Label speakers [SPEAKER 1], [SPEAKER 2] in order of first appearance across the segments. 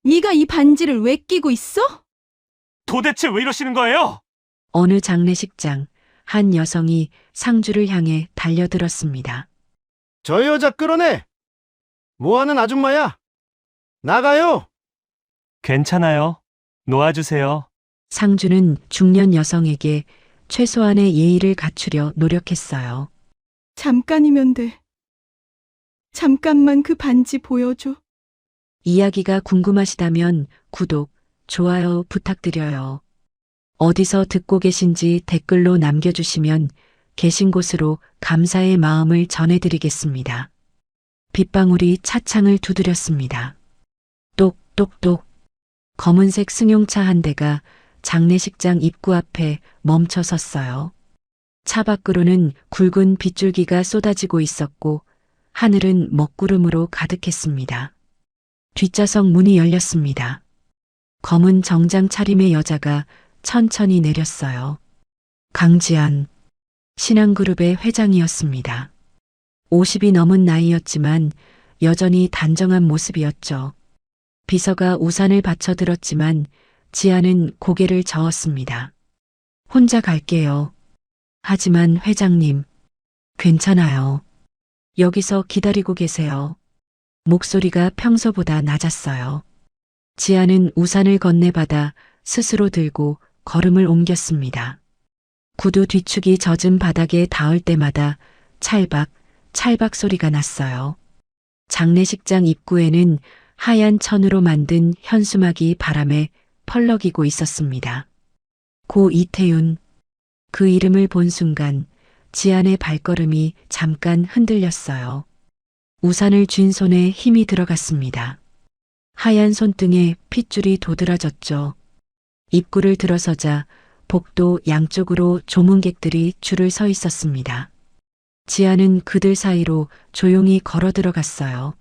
[SPEAKER 1] 네가 이 반지를 왜 끼고 있어?
[SPEAKER 2] 도대체 왜 이러시는 거예요?
[SPEAKER 3] 어느 장례식장, 한 여성이 상주를 향해 달려들었습니다.
[SPEAKER 4] 저 여자 끌어내! 뭐하는 아줌마야? 나가요!
[SPEAKER 2] 괜찮아요. 놓아주세요.
[SPEAKER 3] 상주는 중년 여성에게 최소한의 예의를 갖추려 노력했어요.
[SPEAKER 1] 잠깐이면 돼. 잠깐만 그 반지 보여줘.
[SPEAKER 3] 이야기가 궁금하시다면 구독, 좋아요 부탁드려요. 어디서 듣고 계신지 댓글로 남겨주시면 계신 곳으로 감사의 마음을 전해드리겠습니다. 빗방울이 차창을 두드렸습니다. 똑똑똑. 검은색 승용차 한 대가 장례식장 입구 앞에 멈춰 섰어요. 차 밖으로는 굵은 빗줄기가 쏟아지고 있었고 하늘은 먹구름으로 가득했습니다. 뒷좌석 문이 열렸습니다. 검은 정장 차림의 여자가 천천히 내렸어요. 강지안, 신한그룹의 회장이었습니다. 50이 넘은 나이였지만 여전히 단정한 모습이었죠. 비서가 우산을 받쳐들었지만 지아는 고개를 저었습니다. 혼자 갈게요. 하지만 회장님, 괜찮아요. 여기서 기다리고 계세요. 목소리가 평소보다 낮았어요. 지아는 우산을 건네받아 스스로 들고 걸음을 옮겼습니다. 구두 뒤축이 젖은 바닥에 닿을 때마다 찰박, 찰박 소리가 났어요. 장례식장 입구에는 하얀 천으로 만든 현수막이 바람에 펄럭이고 있었습니다. 고 이태윤. 그 이름을 본 순간 지안의 발걸음이 잠깐 흔들렸어요. 우산을 쥔 손에 힘이 들어갔습니다. 하얀 손등에 핏줄이 도드라졌죠. 입구를 들어서자 복도 양쪽으로 조문객들이 줄을 서 있었습니다. 지아는 그들 사이로 조용히 걸어 들어갔어요.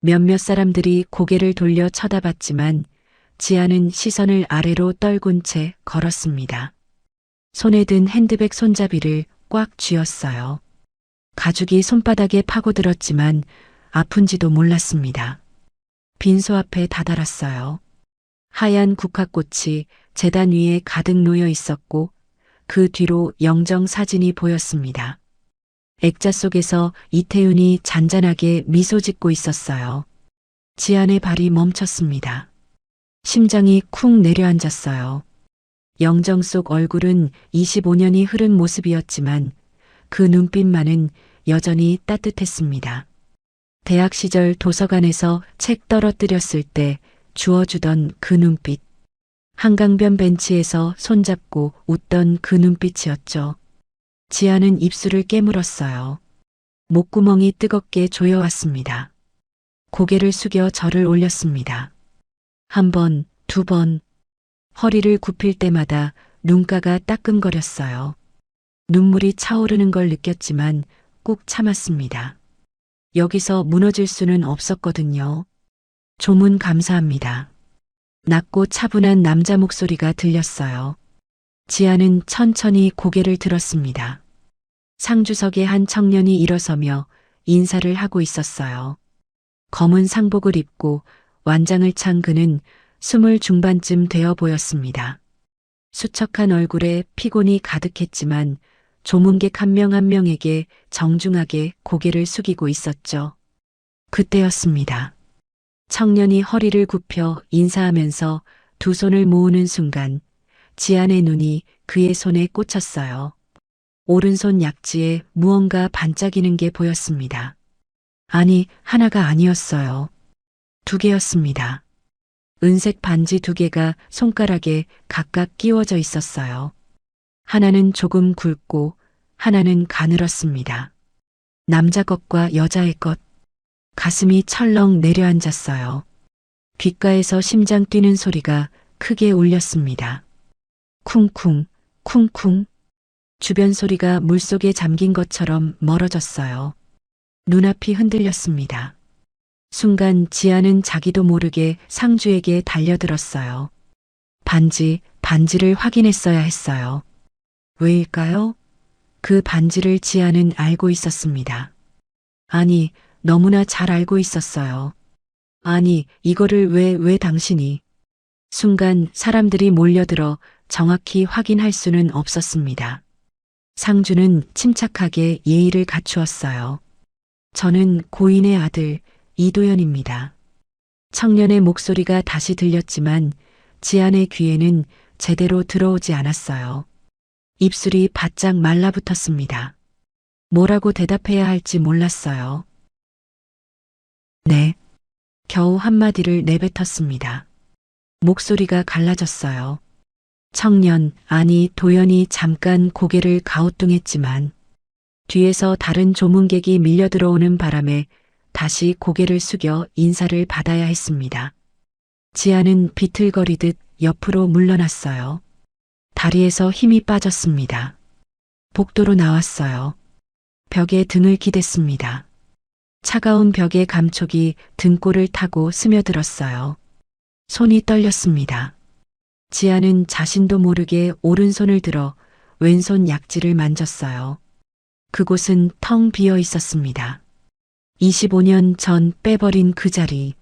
[SPEAKER 3] 몇몇 사람들이 고개를 돌려 쳐다봤지만 지아는 시선을 아래로 떨군 채 걸었습니다. 손에 든 핸드백 손잡이를 꽉 쥐었어요. 가죽이 손바닥에 파고들었지만 아픈지도 몰랐습니다. 빈소 앞에 다다랐어요. 하얀 국화꽃이 제단 위에 가득 놓여 있었고 그 뒤로 영정 사진이 보였습니다. 액자 속에서 이태윤이 잔잔하게 미소 짓고 있었어요. 지안의 발이 멈췄습니다. 심장이 쿵 내려앉았어요. 영정 속 얼굴은 25년이 흐른 모습이었지만 그 눈빛만은 여전히 따뜻했습니다. 대학 시절 도서관에서 책 떨어뜨렸을 때 주워주던 그 눈빛. 한강변 벤치에서 손잡고 웃던 그 눈빛이었죠. 지아는 입술을 깨물었어요. 목구멍이 뜨겁게 조여왔습니다. 고개를 숙여 절을 올렸습니다. 한 번, 두 번. 허리를 굽힐 때마다 눈가가 따끔거렸어요. 눈물이 차오르는 걸 느꼈지만 꾹 참았습니다. 여기서 무너질 수는 없었거든요. 조문 감사합니다. 낮고 차분한 남자 목소리가 들렸어요. 지아는 천천히 고개를 들었습니다. 상주석에 한 청년이 일어서며 인사를 하고 있었어요. 검은 상복을 입고 완장을 찬 그는 20 중반쯤 되어 보였습니다. 수척한 얼굴에 피곤이 가득했지만 조문객 한 명 한 명에게 정중하게 고개를 숙이고 있었죠. 그때였습니다. 청년이 허리를 굽혀 인사하면서 두 손을 모으는 순간 지안의 눈이 그의 손에 꽂혔어요. 오른손 약지에 무언가 반짝이는 게 보였습니다. 아니, 하나가 아니었어요. 두 개였습니다. 은색 반지 두 개가 손가락에 각각 끼워져 있었어요. 하나는 조금 굵고 하나는 가늘었습니다. 남자 것과 여자의 것. 가슴이 철렁 내려앉았어요. 귓가에서 심장 뛰는 소리가 크게 울렸습니다. 쿵쿵, 쿵쿵. 주변 소리가 물속에 잠긴 것처럼 멀어졌어요. 눈앞이 흔들렸습니다. 순간 지아는 자기도 모르게 상주에게 달려들었어요. 반지를 확인했어야 했어요. 왜일까요? 그 반지를 지아는 알고 있었습니다. 아니, 너무나 잘 알고 있었어요. 아니, 이거를 왜 당신이? 순간 사람들이 몰려들어 정확히 확인할 수는 없었습니다. 상주는 침착하게 예의를 갖추었어요. 저는 고인의 아들 이도현입니다. 청년의 목소리가 다시 들렸지만 지안의 귀에는 제대로 들어오지 않았어요. 입술이 바짝 말라붙었습니다. 뭐라고 대답해야 할지 몰랐어요. 네. 겨우 한마디를 내뱉었습니다. 목소리가 갈라졌어요. 청년, 아니 도연이 잠깐 고개를 가우뚱했지만 뒤에서 다른 조문객이 밀려 들어오는 바람에 다시 고개를 숙여 인사를 받아야 했습니다. 지아는 비틀거리듯 옆으로 물러났어요. 다리에서 힘이 빠졌습니다. 복도로 나왔어요. 벽에 등을 기댔습니다. 차가운 벽의 감촉이 등골을 타고 스며들었어요. 손이 떨렸습니다. 지아는 자신도 모르게 오른손을 들어 왼손 약지를 만졌어요. 그곳은 텅 비어 있었습니다. 25년 전 빼버린 그 자리.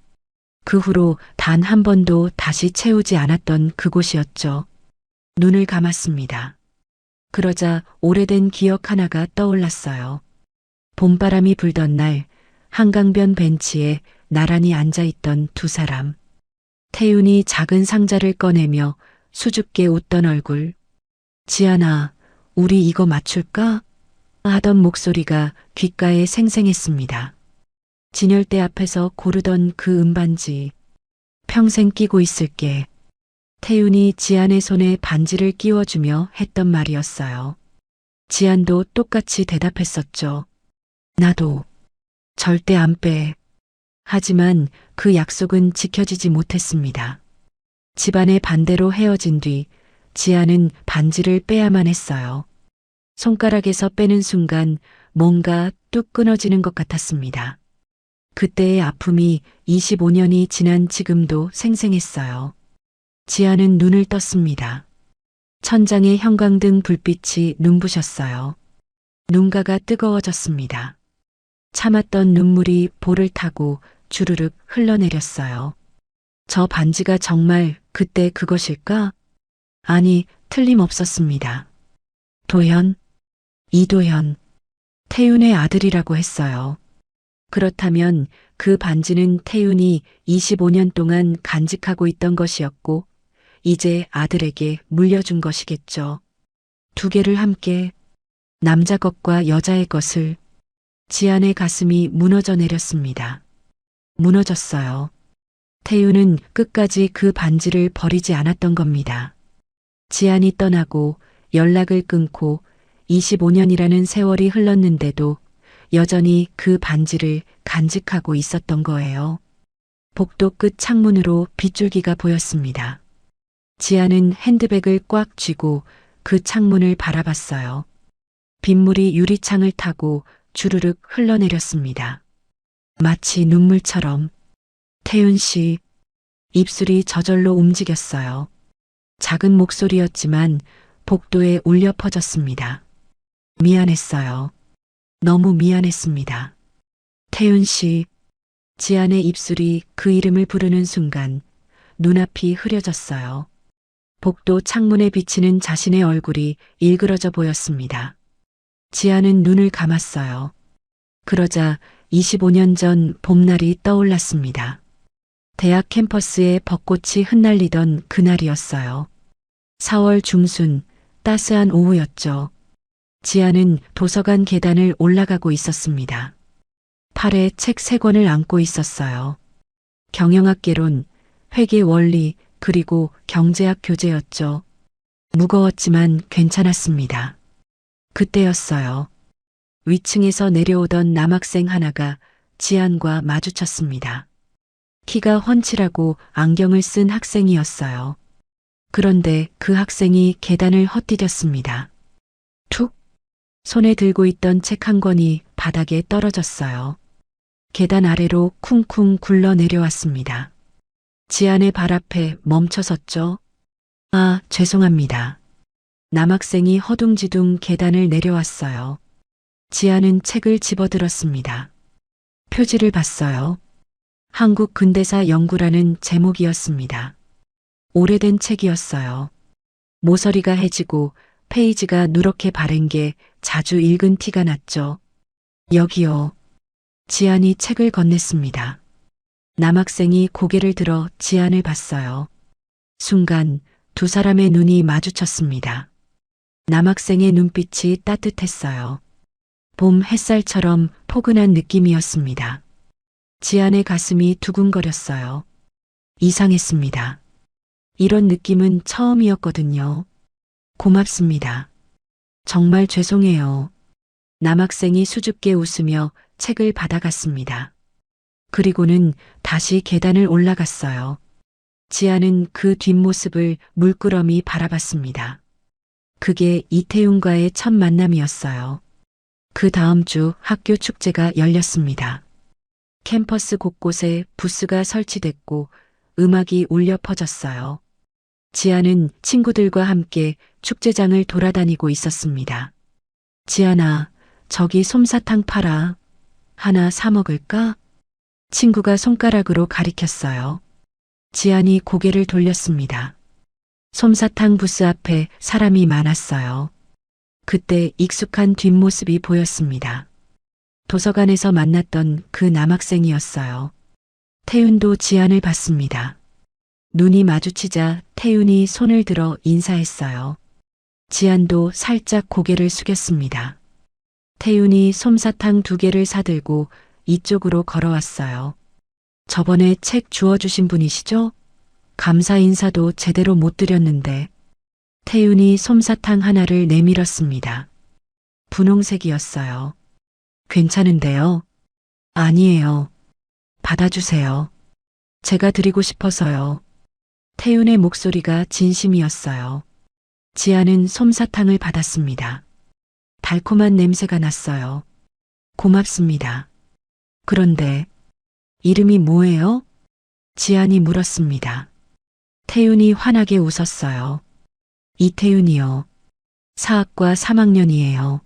[SPEAKER 3] 그 후로 단 한 번도 다시 채우지 않았던 그곳이었죠. 눈을 감았습니다. 그러자 오래된 기억 하나가 떠올랐어요. 봄바람이 불던 날 한강변 벤치에 나란히 앉아있던 두 사람. 태윤이 작은 상자를 꺼내며 수줍게 웃던 얼굴. 지안아, 우리 이거 맞출까? 하던 목소리가 귓가에 생생했습니다. 진열대 앞에서 고르던 그 은반지. 평생 끼고 있을게. 태윤이 지안의 손에 반지를 끼워주며 했던 말이었어요. 지안도 똑같이 대답했었죠. 나도. 절대 안 빼. 하지만 그 약속은 지켜지지 못했습니다. 집안의 반대로 헤어진 뒤 지아는 반지를 빼야만 했어요. 손가락에서 빼는 순간 뭔가 뚝 끊어지는 것 같았습니다. 그때의 아픔이 25년이 지난 지금도 생생했어요. 지아는 눈을 떴습니다. 천장의 형광등 불빛이 눈부셨어요. 눈가가 뜨거워졌습니다. 참았던 눈물이 볼을 타고 주르륵 흘러내렸어요. 저 반지가 정말 그때 그것일까? 아니, 틀림없었습니다. 도현, 이도현, 태윤의 아들이라고 했어요. 그렇다면 그 반지는 태윤이 25년 동안 간직하고 있던 것이었고, 이제 아들에게 물려준 것이겠죠. 두 개를 함께, 남자 것과 여자의 것을. 지안의 가슴이 무너져 내렸습니다. 무너졌어요. 태윤은 끝까지 그 반지를 버리지 않았던 겁니다. 지안이 떠나고 연락을 끊고 25년이라는 세월이 흘렀는데도 여전히 그 반지를 간직하고 있었던 거예요. 복도 끝 창문으로 빗줄기가 보였습니다. 지안은 핸드백을 꽉 쥐고 그 창문을 바라봤어요. 빗물이 유리창을 타고 주르륵 흘러내렸습니다. 마치 눈물처럼. 태윤 씨, 입술이 저절로 움직였어요. 작은 목소리였지만 복도에 울려 퍼졌습니다. 미안했어요. 너무 미안했습니다. 태윤 씨, 지안의 입술이 그 이름을 부르는 순간 눈앞이 흐려졌어요. 복도 창문에 비치는 자신의 얼굴이 일그러져 보였습니다. 지안은 눈을 감았어요. 그러자 25년 전 봄날이 떠올랐습니다. 대학 캠퍼스에 벚꽃이 흩날리던 그날이었어요. 4월 중순, 따스한 오후였죠. 지안은 도서관 계단을 올라가고 있었습니다. 팔에 책 3권을 안고 있었어요. 경영학개론, 회계 원리, 그리고 경제학 교재였죠. 무거웠지만 괜찮았습니다. 그때였어요. 위층에서 내려오던 남학생 하나가 지안과 마주쳤습니다. 키가 훤칠하고 안경을 쓴 학생이었어요. 그런데 그 학생이 계단을 헛디뎠습니다. 툭! 손에 들고 있던 책 한 권이 바닥에 떨어졌어요. 계단 아래로 쿵쿵 굴러 내려왔습니다. 지안의 발 앞에 멈춰섰죠. 아, 죄송합니다. 남학생이 허둥지둥 계단을 내려왔어요. 지안은 책을 집어들었습니다. 표지를 봤어요. 한국 근대사 연구라는 제목이었습니다. 오래된 책이었어요. 모서리가 해지고 페이지가 누렇게 바른 게 자주 읽은 티가 났죠. 여기요. 지안이 책을 건넸습니다. 남학생이 고개를 들어 지안을 봤어요. 순간 두 사람의 눈이 마주쳤습니다. 남학생의 눈빛이 따뜻했어요. 봄 햇살처럼 포근한 느낌이었습니다. 지안의 가슴이 두근거렸어요. 이상했습니다. 이런 느낌은 처음이었거든요. 고맙습니다. 정말 죄송해요. 남학생이 수줍게 웃으며 책을 받아갔습니다. 그리고는 다시 계단을 올라갔어요. 지아는 그 뒷모습을 물끄러미 바라봤습니다. 그게 이태윤과의 첫 만남이었어요. 그 다음 주 학교 축제가 열렸습니다. 캠퍼스 곳곳에 부스가 설치됐고 음악이 울려 퍼졌어요. 지아는 친구들과 함께 축제장을 돌아다니고 있었습니다. 지아나, 저기 솜사탕 팔아. 하나 사 먹을까? 친구가 손가락으로 가리켰어요. 지안이 고개를 돌렸습니다. 솜사탕 부스 앞에 사람이 많았어요. 그때 익숙한 뒷모습이 보였습니다. 도서관에서 만났던 그 남학생이었어요. 태윤도 지안을 봤습니다. 눈이 마주치자 태윤이 손을 들어 인사했어요. 지안도 살짝 고개를 숙였습니다. 태윤이 솜사탕 2개를 사들고 이쪽으로 걸어왔어요. 저번에 책 주워주신 분이시죠? 감사 인사도 제대로 못 드렸는데. 태윤이 솜사탕 하나를 내밀었습니다. 분홍색이었어요. 괜찮은데요? 아니에요. 받아주세요. 제가 드리고 싶어서요. 태윤의 목소리가 진심이었어요. 지아는 솜사탕을 받았습니다. 달콤한 냄새가 났어요. 고맙습니다. 그런데 이름이 뭐예요? 지안이 물었습니다. 태윤이 환하게 웃었어요. 이태윤이요. 사학과 3학년이에요.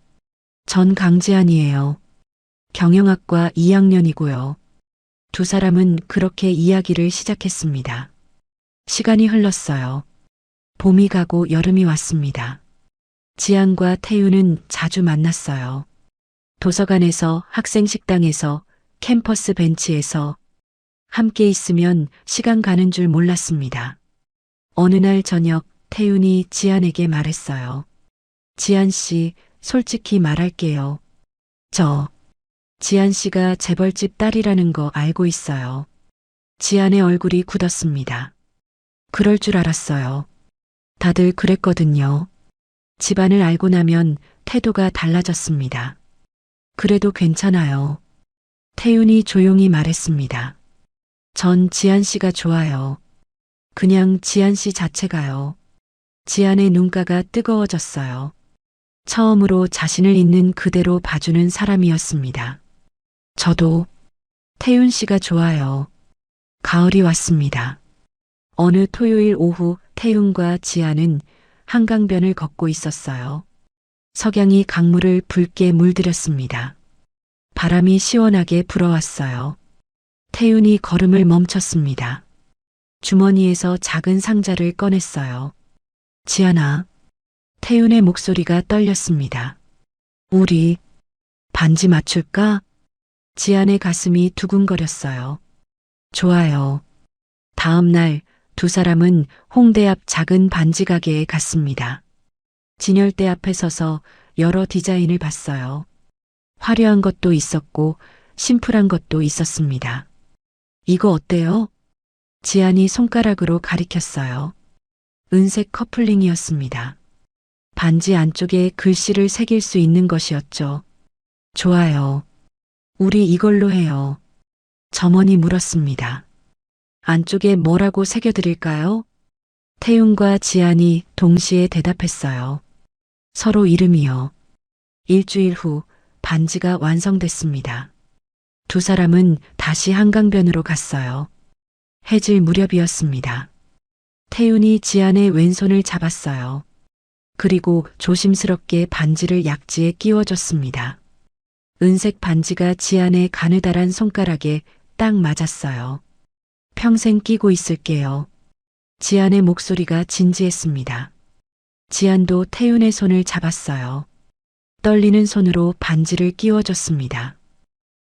[SPEAKER 3] 전 강지안이에요. 경영학과 2학년이고요. 두 사람은 그렇게 이야기를 시작했습니다. 시간이 흘렀어요. 봄이 가고 여름이 왔습니다. 지안과 태윤은 자주 만났어요. 도서관에서, 학생 식당에서, 캠퍼스 벤치에서 함께 있으면 시간 가는 줄 몰랐습니다. 어느 날 저녁 태윤이 지안에게 말했어요. 지안 씨, 솔직히 말할게요. 지안 씨가 재벌집 딸이라는 거 알고 있어요. 지안의 얼굴이 굳었습니다. 그럴 줄 알았어요. 다들 그랬거든요. 집안을 알고 나면 태도가 달라졌습니다. 그래도 괜찮아요. 태윤이 조용히 말했습니다. 전 지안 씨가 좋아요. 그냥 지안 씨 자체가요. 지안의 눈가가 뜨거워졌어요. 처음으로 자신을 있는 그대로 봐주는 사람이었습니다. 저도 태윤 씨가 좋아요. 가을이 왔습니다. 어느 토요일 오후 태윤과 지안은 한강변을 걷고 있었어요. 석양이 강물을 붉게 물들였습니다. 바람이 시원하게 불어왔어요. 태윤이 걸음을 멈췄습니다. 주머니에서 작은 상자를 꺼냈어요. 지안아. 태윤의 목소리가 떨렸습니다. 우리 반지 맞출까? 지안의 가슴이 두근거렸어요. 좋아요. 다음 날 두 사람은 홍대 앞 작은 반지 가게에 갔습니다. 진열대 앞에 서서 여러 디자인을 봤어요. 화려한 것도 있었고 심플한 것도 있었습니다. 이거 어때요? 지안이 손가락으로 가리켰어요. 은색 커플링이었습니다. 반지 안쪽에 글씨를 새길 수 있는 것이었죠. 좋아요. 우리 이걸로 해요. 점원이 물었습니다. 안쪽에 뭐라고 새겨드릴까요? 태윤과 지안이 동시에 대답했어요. 서로 이름이요. 일주일 후 반지가 완성됐습니다. 두 사람은 다시 한강변으로 갔어요. 해질 무렵이었습니다. 태윤이 지안의 왼손을 잡았어요. 그리고 조심스럽게 반지를 약지에 끼워줬습니다. 은색 반지가 지안의 가느다란 손가락에 딱 맞았어요. 평생 끼고 있을게요. 지안의 목소리가 진지했습니다. 지안도 태윤의 손을 잡았어요. 떨리는 손으로 반지를 끼워줬습니다.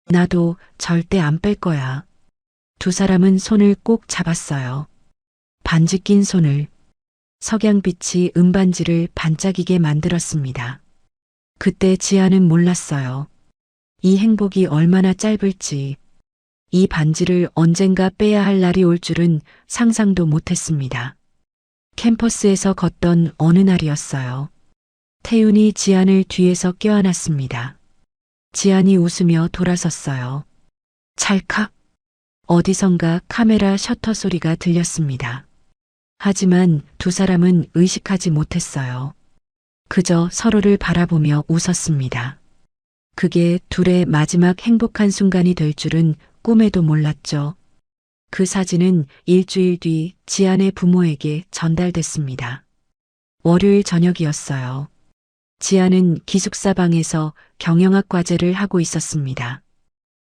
[SPEAKER 3] 나도 절대 안 뺄 거야. 두 사람은 손을 꼭 잡았어요. 반지 낀 손을. 석양빛이 은반지를 반짝이게 만들었습니다. 그때 지안은 몰랐어요. 이 행복이 얼마나 짧을지, 이 반지를 언젠가 빼야 할 날이 올 줄은 상상도 못했습니다. 캠퍼스에서 걷던 어느 날이었어요. 태윤이 지안을 뒤에서 껴안았습니다. 지안이 웃으며 돌아섰어요. 찰칵. 어디선가 카메라 셔터 소리가 들렸습니다. 하지만 두 사람은 의식하지 못했어요. 그저 서로를 바라보며 웃었습니다. 그게 둘의 마지막 행복한 순간이 될 줄은 꿈에도 몰랐죠. 그 사진은 일주일 뒤 지안의 부모에게 전달됐습니다. 월요일 저녁이었어요. 지안은 기숙사방에서 경영학 과제를 하고 있었습니다.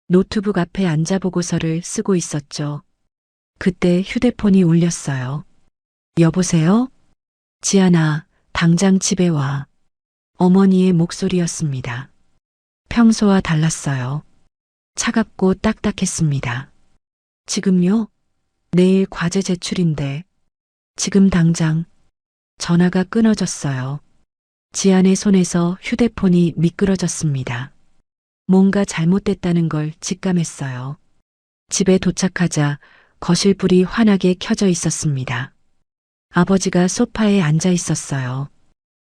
[SPEAKER 3] 노트북 앞에 앉아 보고서를 쓰고 있었죠. 그때 휴대폰이 울렸어요. 여보세요? 지안아, 당장 집에 와. 어머니의 목소리였습니다. 평소와 달랐어요. 차갑고 딱딱했습니다. 지금요? 내일 과제 제출인데. 지금 당장. 전화가 끊어졌어요. 지안의 손에서 휴대폰이 미끄러졌습니다. 뭔가 잘못됐다는 걸 직감했어요. 집에 도착하자 거실 불이 환하게 켜져 있었습니다. 아버지가 소파에 앉아 있었어요.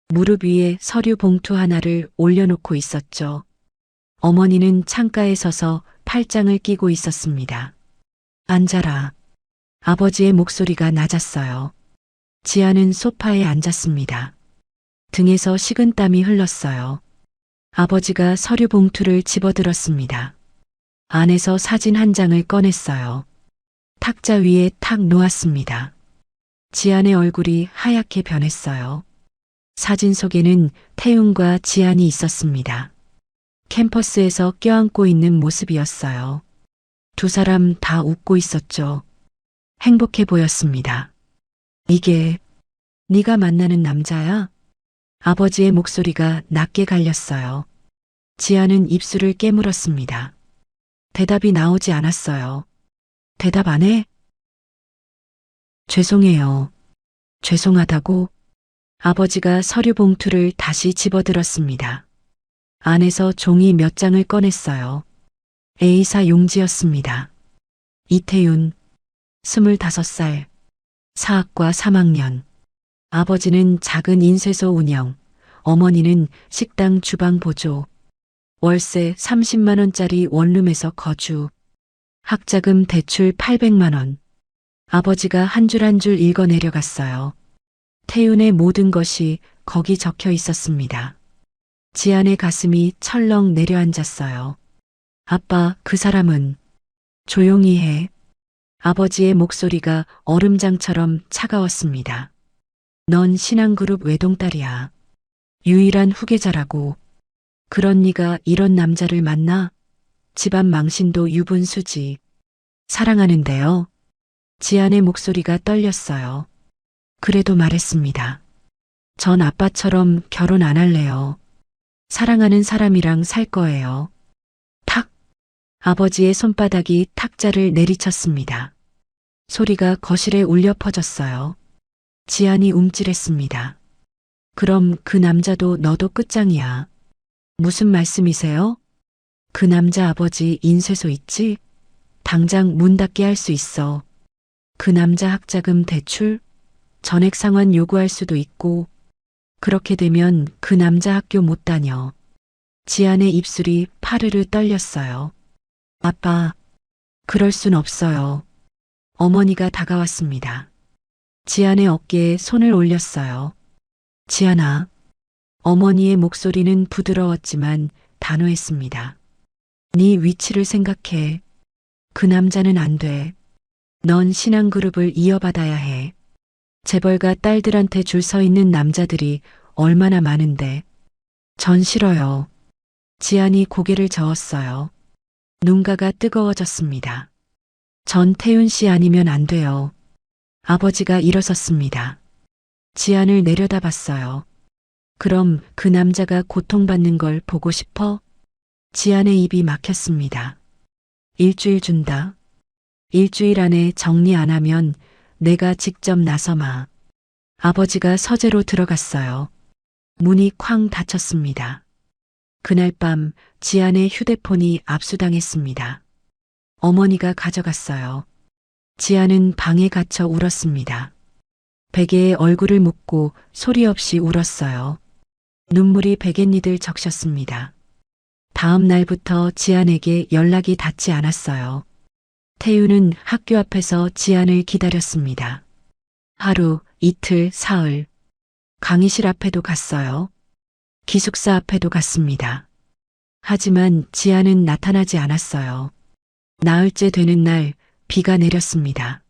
[SPEAKER 3] 무릎 위에 서류 봉투 하나를 올려놓고 있었죠. 어머니는 창가에 서서 팔짱을 끼고 있었습니다. 앉아라. 아버지의 목소리가 낮았어요. 지안은 소파에 앉았습니다. 등에서 식은땀이 흘렀어요. 아버지가 서류 봉투를 집어들었습니다. 안에서 사진 한 장을 꺼냈어요. 탁자 위에 탁 놓았습니다. 지안의 얼굴이 하얗게 변했어요. 사진 속에는 태윤과 지안이 있었습니다. 캠퍼스에서 껴안고 있는 모습이었어요. 두 사람 다 웃고 있었죠. 행복해 보였습니다. 이게 네가 만나는 남자야? 아버지의 목소리가 낮게 갈렸어요. 지안은 입술을 깨물었습니다. 대답이 나오지 않았어요. 대답 안 해? 죄송해요. 죄송하다고? 아버지가 서류 봉투를 다시 집어들었습니다. 안에서 종이 몇 장을 꺼냈어요. A사 용지였습니다. 이태윤, 25살, 사학과 3학년. 아버지는 작은 인쇄소 운영, 어머니는 식당 주방 보조, 월세 30만 원짜리 원룸에서 거주, 학자금 대출 800만 원. 아버지가 한 줄 한 줄 읽어 내려갔어요. 태윤의 모든 것이 거기 적혀 있었습니다. 지안의 가슴이 철렁 내려앉았어요. 아빠, 그 사람은 조용히 해. 아버지의 목소리가 얼음장처럼 차가웠습니다. 넌 신앙그룹 외동딸이야. 유일한 후계자라고. 그런 네가 이런 남자를 만나? 집안 망신도 유분수지. 사랑하는데요. 지안의 목소리가 떨렸어요. 그래도 말했습니다. 전 아빠처럼 결혼 안 할래요. 사랑하는 사람이랑 살 거예요. 탁! 아버지의 손바닥이 탁자를 내리쳤습니다. 소리가 거실에 울려 퍼졌어요. 지안이 움찔했습니다. 그럼 그 남자도 너도 끝장이야. 무슨 말씀이세요? 그 남자 아버지 인쇄소 있지? 당장 문 닫게 할 수 있어. 그 남자 학자금 대출? 전액 상환 요구할 수도 있고, 그렇게 되면 그 남자 학교 못 다녀. 지안의 입술이 파르르 떨렸어요. 아빠, 그럴 순 없어요. 어머니가 다가왔습니다. 지안의 어깨에 손을 올렸어요. 지안아. 어머니의 목소리는 부드러웠지만 단호했습니다. 네 위치를 생각해. 그 남자는 안 돼. 넌 신앙그룹을 이어받아야 해. 재벌가 딸들한테 줄 서 있는 남자들이 얼마나 많은데. 전 싫어요. 지안이 고개를 저었어요. 눈가가 뜨거워졌습니다. 전태윤 씨 아니면 안 돼요. 아버지가 일어섰습니다. 지안을 내려다봤어요. 그럼 그 남자가 고통받는 걸 보고 싶어? 지안의 입이 막혔습니다. 일주일 준다. 일주일 안에 정리 안 하면 내가 직접 나서마. 아버지가 서재로 들어갔어요. 문이 쾅 닫혔습니다. 그날 밤 지안의 휴대폰이 압수당했습니다. 어머니가 가져갔어요. 지안은 방에 갇혀 울었습니다. 베개에 얼굴을 묻고 소리 없이 울었어요. 눈물이 베갯니들 적셨습니다. 다음 날부터 지안에게 연락이 닿지 않았어요. 태윤은 학교 앞에서 지안을 기다렸습니다. 하루, 이틀, 사흘. 강의실 앞에도 갔어요. 기숙사 앞에도 갔습니다. 하지만 지안은 나타나지 않았어요. 나흘째 되는 날 비가 내렸습니다.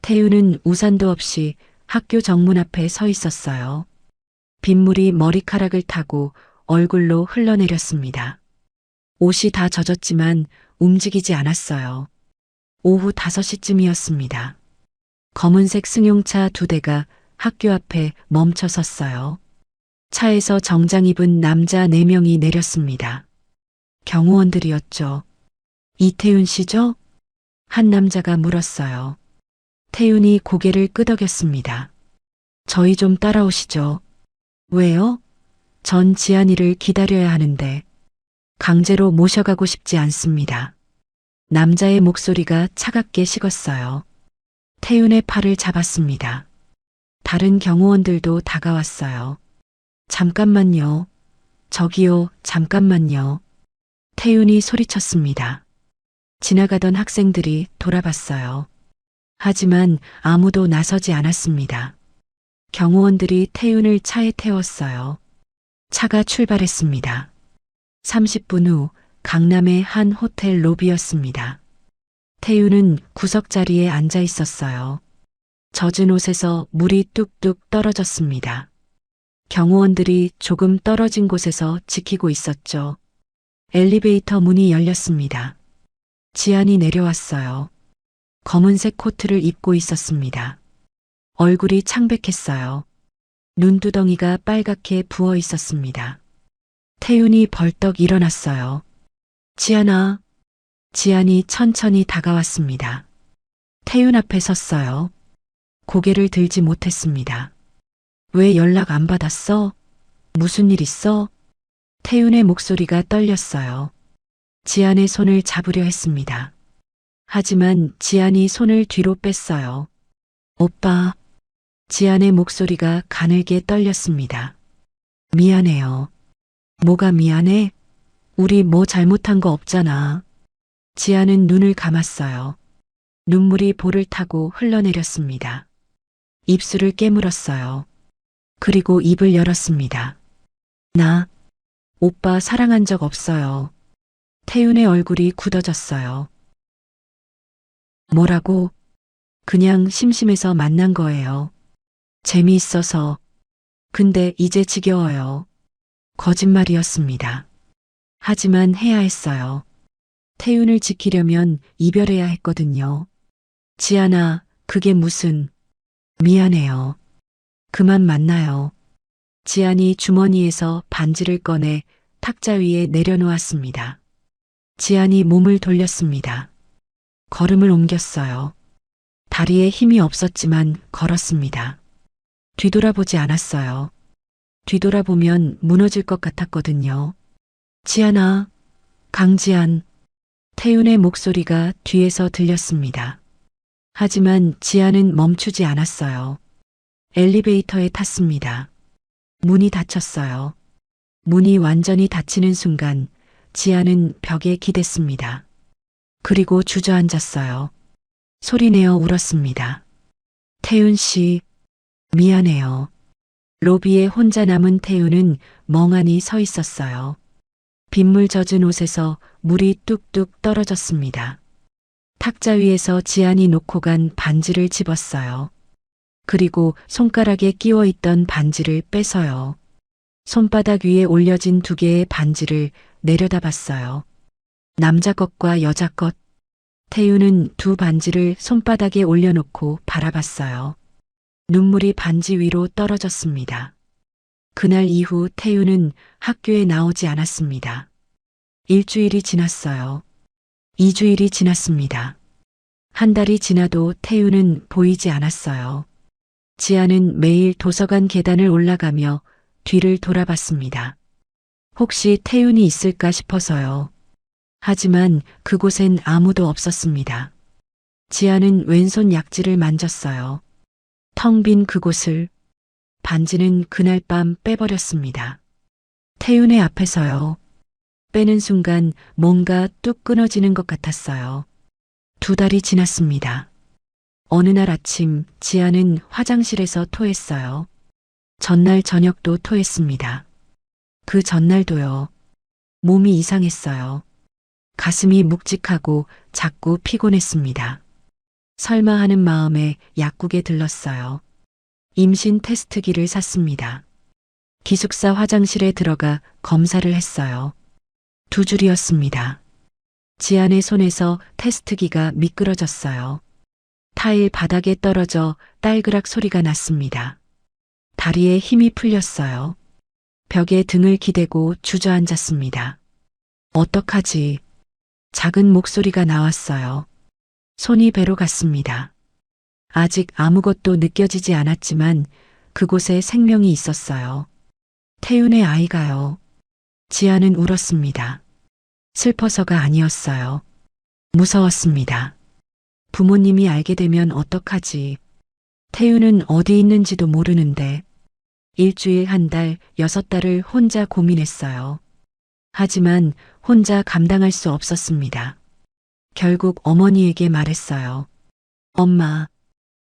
[SPEAKER 3] 태윤은 우산도 없이 학교 정문 앞에 서 있었어요. 빗물이 머리카락을 타고 얼굴로 흘러내렸습니다. 옷이 다 젖었지만 움직이지 않았어요. 오후 5시쯤이었습니다. 검은색 승용차 2대가 학교 앞에 멈춰 섰어요. 차에서 정장 입은 남자 4명이 내렸습니다. 경호원들이었죠. 이태윤 씨죠? 한 남자가 물었어요. 태윤이 고개를 끄덕였습니다. 저희 좀 따라오시죠. 왜요? 전 지안이를 기다려야 하는데 강제로 모셔가고 싶지 않습니다. 남자의 목소리가 차갑게 식었어요. 태윤의 팔을 잡았습니다. 다른 경호원들도 다가왔어요. 잠깐만요. 저기요, 잠깐만요. 태윤이 소리쳤습니다. 지나가던 학생들이 돌아봤어요. 하지만 아무도 나서지 않았습니다. 경호원들이 태윤을 차에 태웠어요. 차가 출발했습니다. 30분 후 강남의 한 호텔 로비였습니다. 태윤은 구석자리에 앉아 있었어요. 젖은 옷에서 물이 뚝뚝 떨어졌습니다. 경호원들이 조금 떨어진 곳에서 지키고 있었죠. 엘리베이터 문이 열렸습니다. 지안이 내려왔어요. 검은색 코트를 입고 있었습니다. 얼굴이 창백했어요. 눈두덩이가 빨갛게 부어 있었습니다. 태윤이 벌떡 일어났어요. 지안아. 지안이 천천히 다가왔습니다. 태윤 앞에 섰어요. 고개를 들지 못했습니다. 왜 연락 안 받았어? 무슨 일 있어? 태윤의 목소리가 떨렸어요. 지안의 손을 잡으려 했습니다. 하지만 지안이 손을 뒤로 뺐어요. 오빠. 지안의 목소리가 가늘게 떨렸습니다. 미안해요. 뭐가 미안해? 우리 뭐 잘못한 거 없잖아. 지안은 눈을 감았어요. 눈물이 볼을 타고 흘러내렸습니다. 입술을 깨물었어요. 그리고 입을 열었습니다. 나 오빠 사랑한 적 없어요. 태윤의 얼굴이 굳어졌어요. 뭐라고? 그냥 심심해서 만난 거예요. 재미있어서. 근데 이제 지겨워요. 거짓말이었습니다. 하지만 해야 했어요. 태윤을 지키려면 이별해야 했거든요. 지안아, 그게 무슨... 미안해요. 그만 만나요. 지안이 주머니에서 반지를 꺼내 탁자 위에 내려놓았습니다. 지안이 몸을 돌렸습니다. 걸음을 옮겼어요. 다리에 힘이 없었지만 걸었습니다. 뒤돌아보지 않았어요. 뒤돌아보면 무너질 것 같았거든요. 지안아, 강지안. 태윤의 목소리가 뒤에서 들렸습니다. 하지만 지안은 멈추지 않았어요. 엘리베이터에 탔습니다. 문이 닫혔어요. 문이 완전히 닫히는 순간 지안은 벽에 기댔습니다. 그리고 주저앉았어요. 소리내어 울었습니다. 태윤 씨, 미안해요. 로비에 혼자 남은 태윤은 멍하니 서 있었어요. 빗물 젖은 옷에서 물이 뚝뚝 떨어졌습니다. 탁자 위에서 지안이 놓고 간 반지를 집었어요. 그리고 손가락에 끼워 있던 반지를 빼서요. 손바닥 위에 올려진 2개의 반지를 내려다봤어요. 남자 것과 여자 것. 태우는 두 반지를 손바닥에 올려놓고 바라봤어요. 눈물이 반지 위로 떨어졌습니다. 그날 이후 태우는 학교에 나오지 않았습니다. 일주일이 지났어요. 2주일이 지났습니다. 한 달이 지나도 태우는 보이지 않았어요. 지아는 매일 도서관 계단을 올라가며 뒤를 돌아봤습니다. 혹시 태윤이 있을까 싶어서요. 하지만 그곳엔 아무도 없었습니다. 지아는 왼손 약지를 만졌어요. 텅 빈 그곳을 반지는 그날 밤 빼버렸습니다. 태윤의 앞에서요. 빼는 순간 뭔가 뚝 끊어지는 것 같았어요. 2달이 지났습니다. 어느 날 아침 지아는 화장실에서 토했어요. 전날 저녁도 토했습니다. 그 전날도요. 몸이 이상했어요. 가슴이 묵직하고 자꾸 피곤했습니다. 설마 하는 마음에 약국에 들렀어요. 임신 테스트기를 샀습니다. 기숙사 화장실에 들어가 검사를 했어요. 2줄이었습니다. 지안의 손에서 테스트기가 미끄러졌어요. 타일 바닥에 떨어져 딸그락 소리가 났습니다. 다리에 힘이 풀렸어요. 벽에 등을 기대고 주저앉았습니다. 어떡하지? 작은 목소리가 나왔어요. 손이 배로 갔습니다. 아직 아무것도 느껴지지 않았지만 그곳에 생명이 있었어요. 태윤의 아이가요. 지아는 울었습니다. 슬퍼서가 아니었어요. 무서웠습니다. 부모님이 알게 되면 어떡하지? 태윤은 어디 있는지도 모르는데 일주일, 한 달, 6달을 혼자 고민했어요. 하지만 혼자 감당할 수 없었습니다. 결국 어머니에게 말했어요. 엄마,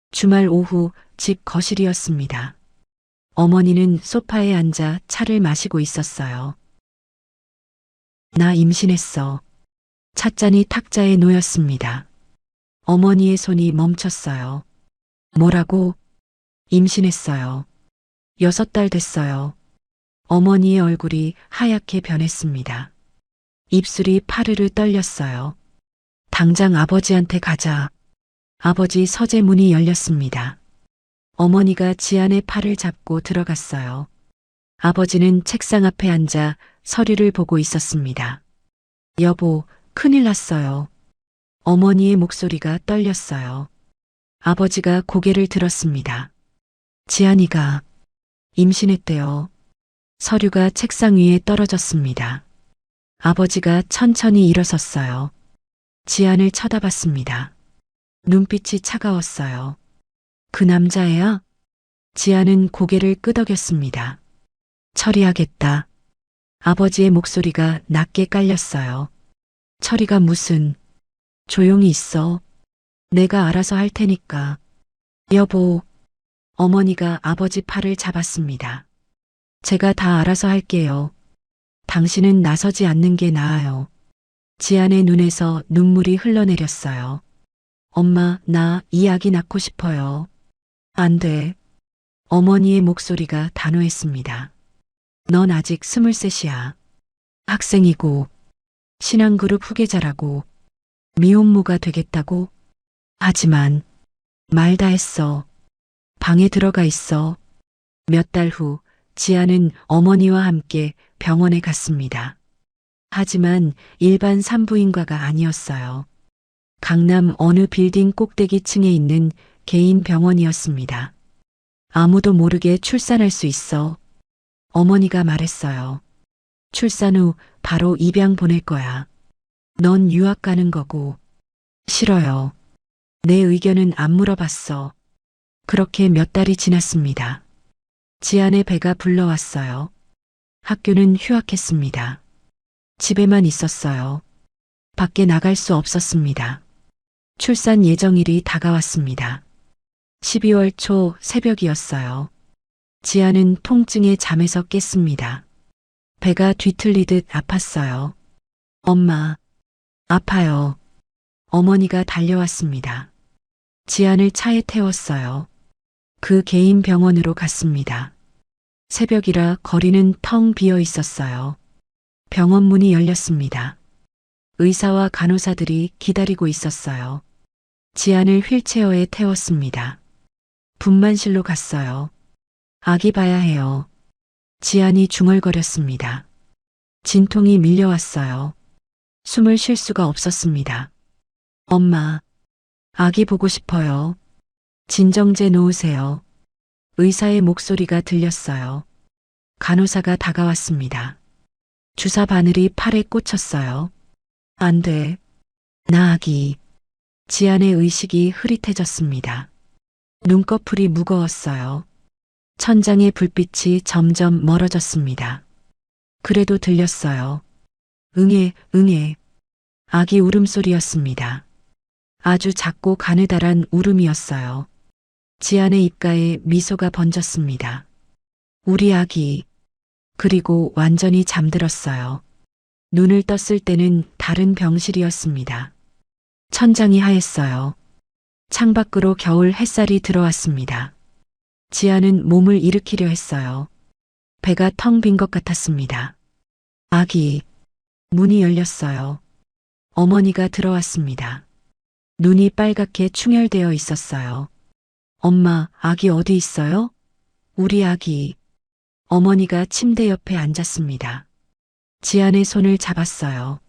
[SPEAKER 3] 주말 오후 집 거실이었습니다. 어머니는 소파에 앉아 차를 마시고 있었어요. 나 임신했어. 찻잔이 탁자에 놓였습니다. 어머니의 손이 멈췄어요. 뭐라고? 임신했어요. 6달 됐어요. 어머니의 얼굴이 하얗게 변했습니다. 입술이 파르르 떨렸어요. 당장 아버지한테 가자. 아버지 서재 문이 열렸습니다. 어머니가 지안의 팔을 잡고 들어갔어요. 아버지는 책상 앞에 앉아 서류를 보고 있었습니다. 여보, 큰일 났어요. 어머니의 목소리가 떨렸어요. 아버지가 고개를 들었습니다. 지안이가 임신했대요. 서류가 책상 위에 떨어졌습니다. 아버지가 천천히 일어섰어요. 지안을 쳐다봤습니다. 눈빛이 차가웠어요. 그 남자애야? 지안은 고개를 끄덕였습니다. 처리하겠다. 아버지의 목소리가 낮게 깔렸어요. 처리가 무슨? 조용히 있어. 내가 알아서 할 테니까. 여보. 어머니가 아버지 팔을 잡았습니다. 제가 다 알아서 할게요. 당신은 나서지 않는 게 나아요. 지안의 눈에서 눈물이 흘러내렸어요. 엄마, 나 이 아기 낳고 싶어요. 안 돼. 어머니의 목소리가 단호했습니다. 넌 아직 23이야. 학생이고, 신앙그룹 후계자라고, 미혼모가 되겠다고? 하지만, 말 다 했어. 방에 들어가 있어. 몇 달 후, 지아는 어머니와 함께 병원에 갔습니다. 하지만 일반 산부인과가 아니었어요. 강남 어느 빌딩 꼭대기 층에 있는 개인 병원이었습니다. 아무도 모르게 출산할 수 있어. 어머니가 말했어요. 출산 후 바로 입양 보낼 거야. 넌 유학 가는 거고. 싫어요. 내 의견은 안 물어봤어. 그렇게 몇 달이 지났습니다. 지안의 배가 불러왔어요. 학교는 휴학했습니다. 집에만 있었어요. 밖에 나갈 수 없었습니다. 출산 예정일이 다가왔습니다. 12월 초 새벽이었어요. 지아는 통증에 잠에서 깼습니다. 배가 뒤틀리듯 아팠어요. 엄마, 아파요. 어머니가 달려왔습니다. 지안을 차에 태웠어요. 그 개인 병원으로 갔습니다. 새벽이라 거리는 텅 비어 있었어요. 병원 문이 열렸습니다. 의사와 간호사들이 기다리고 있었어요. 지안을 휠체어에 태웠습니다. 분만실로 갔어요. 아기 봐야 해요. 지안이 중얼거렸습니다. 진통이 밀려왔어요. 숨을 쉴 수가 없었습니다. 엄마, 아기 보고 싶어요. 진정제 놓으세요. 의사의 목소리가 들렸어요. 간호사가 다가왔습니다. 주사 바늘이 팔에 꽂혔어요. 안 돼. 나 아기. 지안의 의식이 흐릿해졌습니다. 눈꺼풀이 무거웠어요. 천장의 불빛이 점점 멀어졌습니다. 그래도 들렸어요. 응애, 응애. 아기 울음소리였습니다. 아주 작고 가느다란 울음이었어요. 지안의 입가에 미소가 번졌습니다. 우리 아기. 그리고 완전히 잠들었어요. 눈을 떴을 때는 다른 병실이었습니다. 천장이 하였어요. 창밖으로 겨울 햇살이 들어왔습니다. 지안은 몸을 일으키려 했어요. 배가 텅 빈 것 같았습니다. 아기. 문이 열렸어요. 어머니가 들어왔습니다. 눈이 빨갛게 충혈되어 있었어요. 엄마, 아기 어디 있어요? 우리 아기. 어머니가 침대 옆에 앉았습니다. 지안의 손을 잡았어요.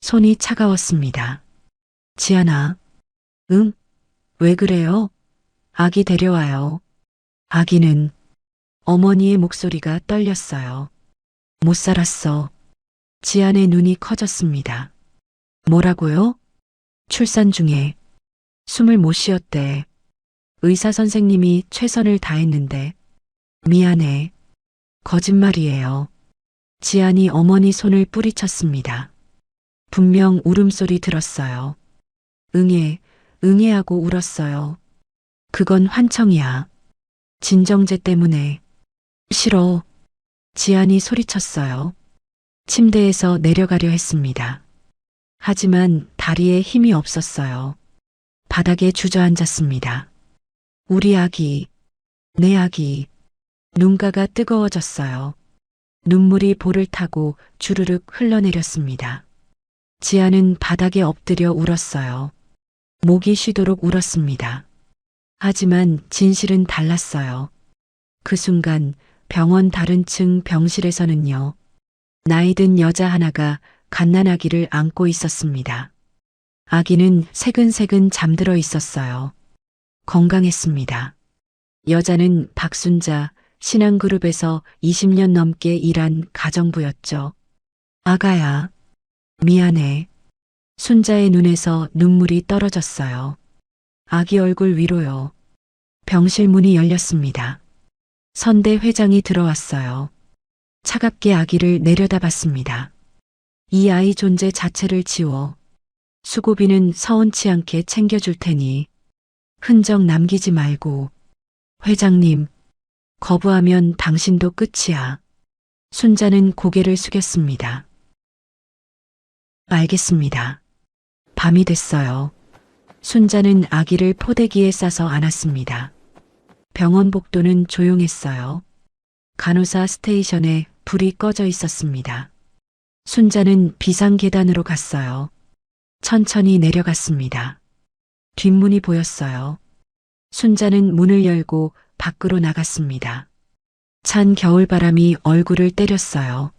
[SPEAKER 3] 손이 차가웠습니다. 지안아. 응? 왜 그래요? 아기 데려와요. 아기는 어머니의 목소리가 떨렸어요. 못 살았어. 지안의 눈이 커졌습니다. 뭐라고요? 출산 중에 숨을 못 쉬었대. 의사 선생님이 최선을 다했는데 미안해. 거짓말이에요. 지안이 어머니 손을 뿌리쳤습니다. 분명 울음소리 들었어요. 응애, 응애하고 울었어요. 그건 환청이야. 진정제 때문에. 싫어. 지안이 소리쳤어요. 침대에서 내려가려 했습니다. 하지만 다리에 힘이 없었어요. 바닥에 주저앉았습니다. 우리 아기, 내 아기. 눈가가 뜨거워졌어요. 눈물이 볼을 타고 주르륵 흘러내렸습니다. 지안은 바닥에 엎드려 울었어요. 목이 쉬도록 울었습니다. 하지만 진실은 달랐어요. 그 순간 병원 다른 층 병실에서는요. 나이든 여자 하나가 갓난아기를 안고 있었습니다. 아기는 새근새근 잠들어 있었어요. 건강했습니다. 여자는 박순자 신한그룹에서 20년 넘게 일한 가정부였죠. 아가야, 미안해. 순자의 눈에서 눈물이 떨어졌어요. 아기 얼굴 위로요. 병실 문이 열렸습니다. 선대 회장이 들어왔어요. 차갑게 아기를 내려다봤습니다. 이 아이 존재 자체를 지워. 수고비는 서운치 않게 챙겨줄 테니 흔적 남기지 말고. 회장님, 거부하면 당신도 끝이야. 순자는 고개를 숙였습니다. 알겠습니다. 밤이 됐어요. 순자는 아기를 포대기에 싸서 안았습니다. 병원 복도는 조용했어요. 간호사 스테이션에 불이 꺼져 있었습니다. 순자는 비상계단으로 갔어요. 천천히 내려갔습니다. 뒷문이 보였어요. 순자는 문을 열고 밖으로 나갔습니다. 찬 겨울바람이 얼굴을 때렸어요.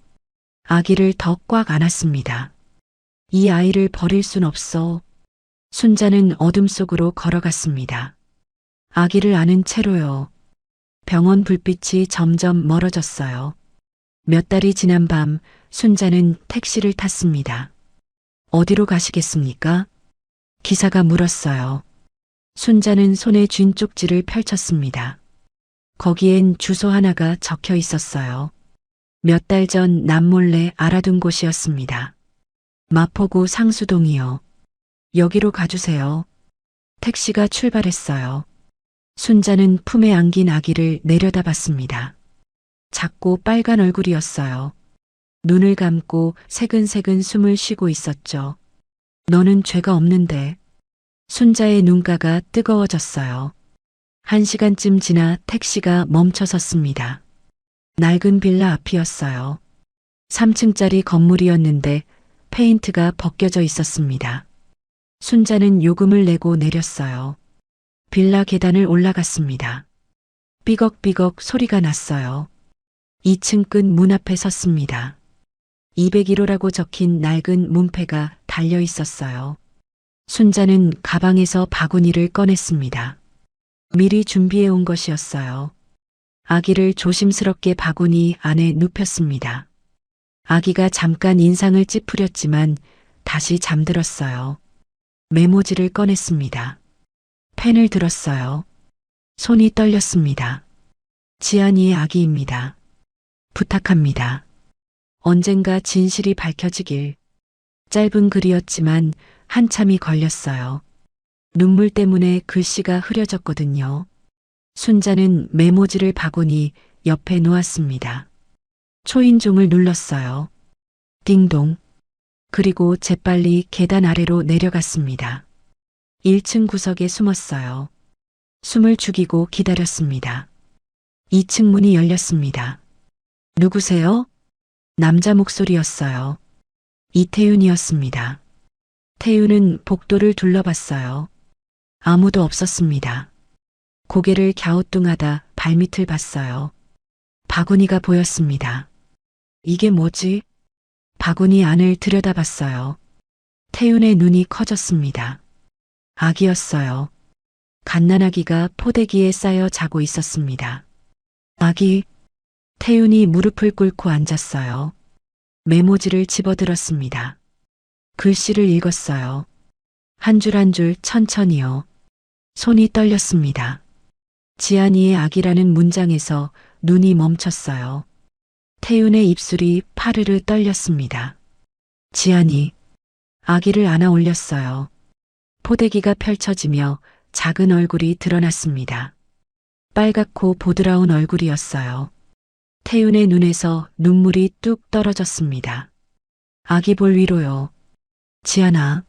[SPEAKER 3] 아기를 더 꽉 안았습니다. 이 아이를 버릴 순 없어. 순자는 어둠 속으로 걸어갔습니다. 아기를 안은 채로요. 병원 불빛이 점점 멀어졌어요. 몇 달이 지난 밤 순자는 택시를 탔습니다. 어디로 가시겠습니까? 기사가 물었어요. 순자는 손에 쥔 쪽지를 펼쳤습니다. 거기엔 주소 하나가 적혀 있었어요. 몇 달 전 남몰래 알아둔 곳이었습니다. 마포구 상수동이요. 여기로 가주세요. 택시가 출발했어요. 순자는 품에 안긴 아기를 내려다봤습니다. 작고 빨간 얼굴이었어요. 눈을 감고 새근새근 숨을 쉬고 있었죠. 너는 죄가 없는데. 순자의 눈가가 뜨거워졌어요. 1시간쯤 지나 택시가 멈춰 섰습니다. 낡은 빌라 앞이었어요. 3층짜리 건물이었는데 페인트가 벗겨져 있었습니다. 순자는 요금을 내고 내렸어요. 빌라 계단을 올라갔습니다. 삐걱삐걱 소리가 났어요. 2층 끝 문 앞에 섰습니다. 201호라고 적힌 낡은 문패가 달려 있었어요. 순자는 가방에서 바구니를 꺼냈습니다. 미리 준비해 온 것이었어요. 아기를 조심스럽게 바구니 안에 눕혔습니다. 아기가 잠깐 인상을 찌푸렸지만 다시 잠들었어요. 메모지를 꺼냈습니다. 펜을 들었어요. 손이 떨렸습니다. 지안이의 아기입니다. 부탁합니다. 언젠가 진실이 밝혀지길. 짧은 글이었지만 한참이 걸렸어요. 눈물 때문에 글씨가 흐려졌거든요. 순자는 메모지를 바구니 옆에 놓았습니다. 초인종을 눌렀어요. 띵동. 그리고 재빨리 계단 아래로 내려갔습니다. 1층 구석에 숨었어요. 숨을 죽이고 기다렸습니다. 2층 문이 열렸습니다. 누구세요? 남자 목소리였어요. 이태윤이었습니다. 태윤은 복도를 둘러봤어요. 아무도 없었습니다. 고개를 갸우뚱하다 발밑을 봤어요. 바구니가 보였습니다. 이게 뭐지? 바구니 안을 들여다봤어요. 태윤의 눈이 커졌습니다. 아기였어요. 갓난아기가 포대기에 쌓여 자고 있었습니다. 아기. 태윤이 무릎을 꿇고 앉았어요. 메모지를 집어들었습니다. 글씨를 읽었어요. 한 줄 한 줄 천천히요. 손이 떨렸습니다. 지안이의 아기라는 문장에서 눈이 멈췄어요. 태윤의 입술이 파르르 떨렸습니다. 지안이. 아기를 안아 올렸어요. 포대기가 펼쳐지며 작은 얼굴이 드러났습니다. 빨갛고 보드라운 얼굴이었어요. 태윤의 눈에서 눈물이 뚝 떨어졌습니다. 아기 볼 위로요. 지안아,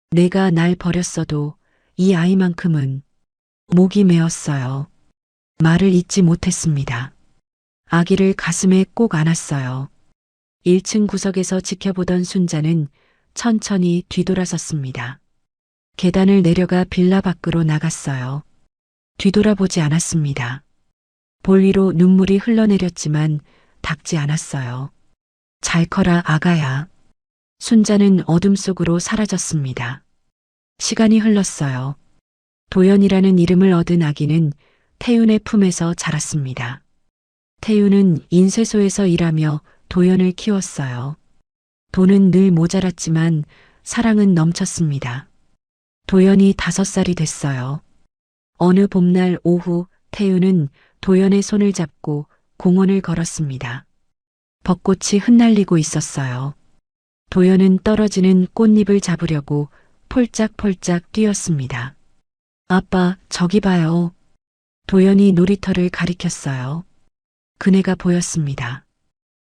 [SPEAKER 3] 내가 날 버렸어도 이 아이만큼은. 목이 메었어요. 말을 잇지 못했습니다. 아기를 가슴에 꼭 안았어요. 1층 구석에서 지켜보던 순자는 천천히 뒤돌아섰습니다. 계단을 내려가 빌라 밖으로 나갔어요. 뒤돌아보지 않았습니다. 볼 위로 눈물이 흘러내렸지만 닦지 않았어요. 잘 커라 아가야. 순자는 어둠 속으로 사라졌습니다. 시간이 흘렀어요. 도연이라는 이름을 얻은 아기는 태윤의 품에서 자랐습니다. 태윤은 인쇄소에서 일하며 도연을 키웠어요. 돈은 늘 모자랐지만 사랑은 넘쳤습니다. 도연이 5살이 됐어요. 어느 봄날 오후 태윤은 도연의 손을 잡고 공원을 걸었습니다. 벚꽃이 흩날리고 있었어요. 도연은 떨어지는 꽃잎을 잡으려고 폴짝폴짝 뛰었습니다. 아빠, 저기 봐요. 도연이 놀이터를 가리켰어요. 그네가 보였습니다.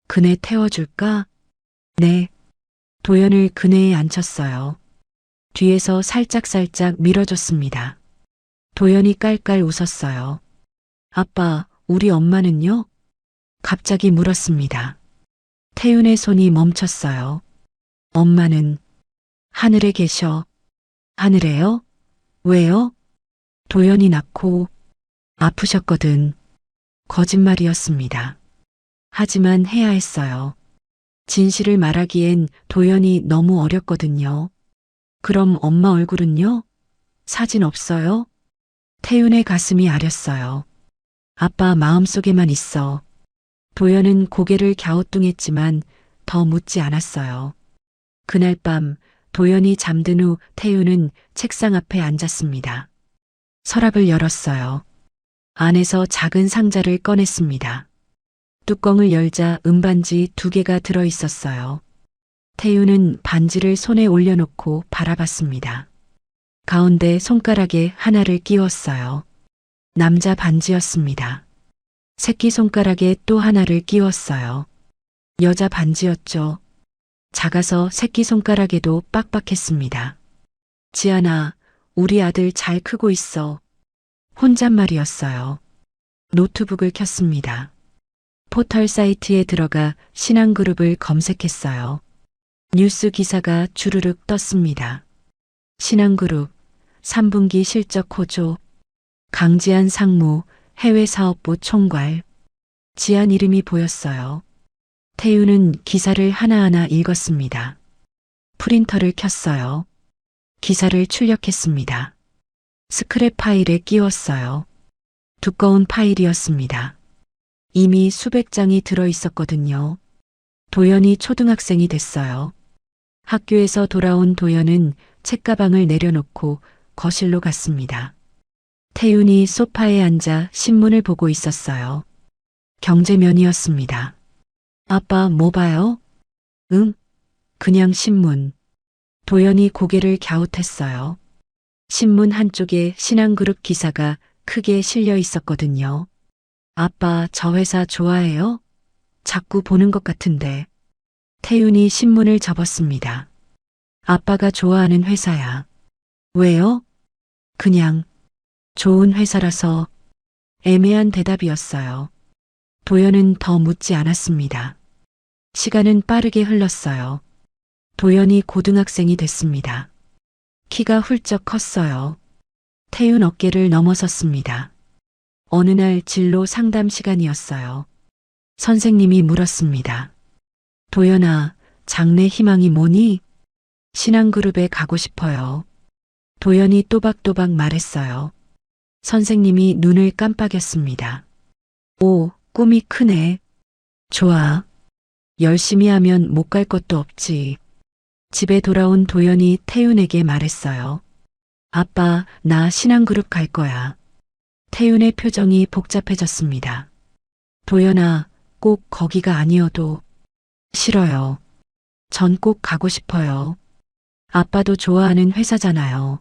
[SPEAKER 3] 그네 태워줄까? 네. 도연을 그네에 앉혔어요. 뒤에서 살짝살짝 밀어줬습니다. 도연이 깔깔 웃었어요. 아빠, 우리 엄마는요? 갑자기 물었습니다. 태윤의 손이 멈췄어요. 엄마는 하늘에 계셔. 하늘에요? 왜요? 도연이 낳고 아프셨거든. 거짓말이었습니다. 하지만 해야 했어요. 진실을 말하기엔 도연이 너무 어렸거든요. 그럼 엄마 얼굴은요? 사진 없어요? 태윤의 가슴이 아렸어요. 아빠 마음속에만 있어. 도연은 고개를 갸우뚱했지만 더 묻지 않았어요. 그날 밤 도연이 잠든 후 태윤은 책상 앞에 앉았습니다. 서랍을 열었어요. 안에서 작은 상자를 꺼냈습니다. 뚜껑을 열자 은반지 2개가 들어 있었어요. 태윤은 반지를 손에 올려놓고 바라봤습니다. 가운데 손가락에 하나를 끼웠어요. 남자 반지였습니다. 새끼손가락에 또 하나를 끼웠어요. 여자 반지였죠. 작아서 새끼손가락에도 빡빡했습니다. 지안아, 우리 아들 잘 크고 있어. 혼잣말이었어요. 노트북을 켰습니다. 포털 사이트에 들어가 신앙그룹을 검색했어요. 뉴스 기사가 주르륵 떴습니다. 신한그룹 3분기 실적 호조, 강지한 상무 해외사업부 총괄, 지한 이름이 보였어요. 태우는 기사를 하나하나 읽었습니다. 프린터를 켰어요. 기사를 출력했습니다. 스크랩 파일에 끼웠어요. 두꺼운 파일이었습니다. 이미 수백 장이 들어 있었거든요. 도연이 초등학생이 됐어요. 학교에서 돌아온 도연은 책가방을 내려놓고 거실로 갔습니다. 태윤이 소파에 앉아 신문을 보고 있었어요. 경제면이었습니다. 아빠 뭐 봐요? 응? 그냥 신문. 도연이 고개를 갸웃했어요. 신문 한쪽에 신한그룹 기사가 크게 실려 있었거든요. 아빠 저 회사 좋아해요? 자꾸 보는 것 같은데. 태윤이 신문을 접었습니다. 아빠가 좋아하는 회사야. 왜요? 그냥 좋은 회사라서. 애매한 대답이었어요. 도연은 더 묻지 않았습니다. 시간은 빠르게 흘렀어요. 도연이 고등학생이 됐습니다. 키가 훌쩍 컸어요. 태윤 어깨를 넘어섰습니다. 어느 날 진로 상담 시간이었어요. 선생님이 물었습니다. 도연아, 장래 희망이 뭐니? 신한그룹에 가고 싶어요. 도연이 또박또박 말했어요. 선생님이 눈을 깜빡였습니다. 오, 꿈이 크네. 좋아. 열심히 하면 못 갈 것도 없지. 집에 돌아온 도연이 태윤에게 말했어요. 아빠, 나 신한그룹 갈 거야. 태윤의 표정이 복잡해졌습니다. 도연아, 꼭 거기가 아니어도. 싫어요. 전 꼭 가고 싶어요. 아빠도 좋아하는 회사잖아요.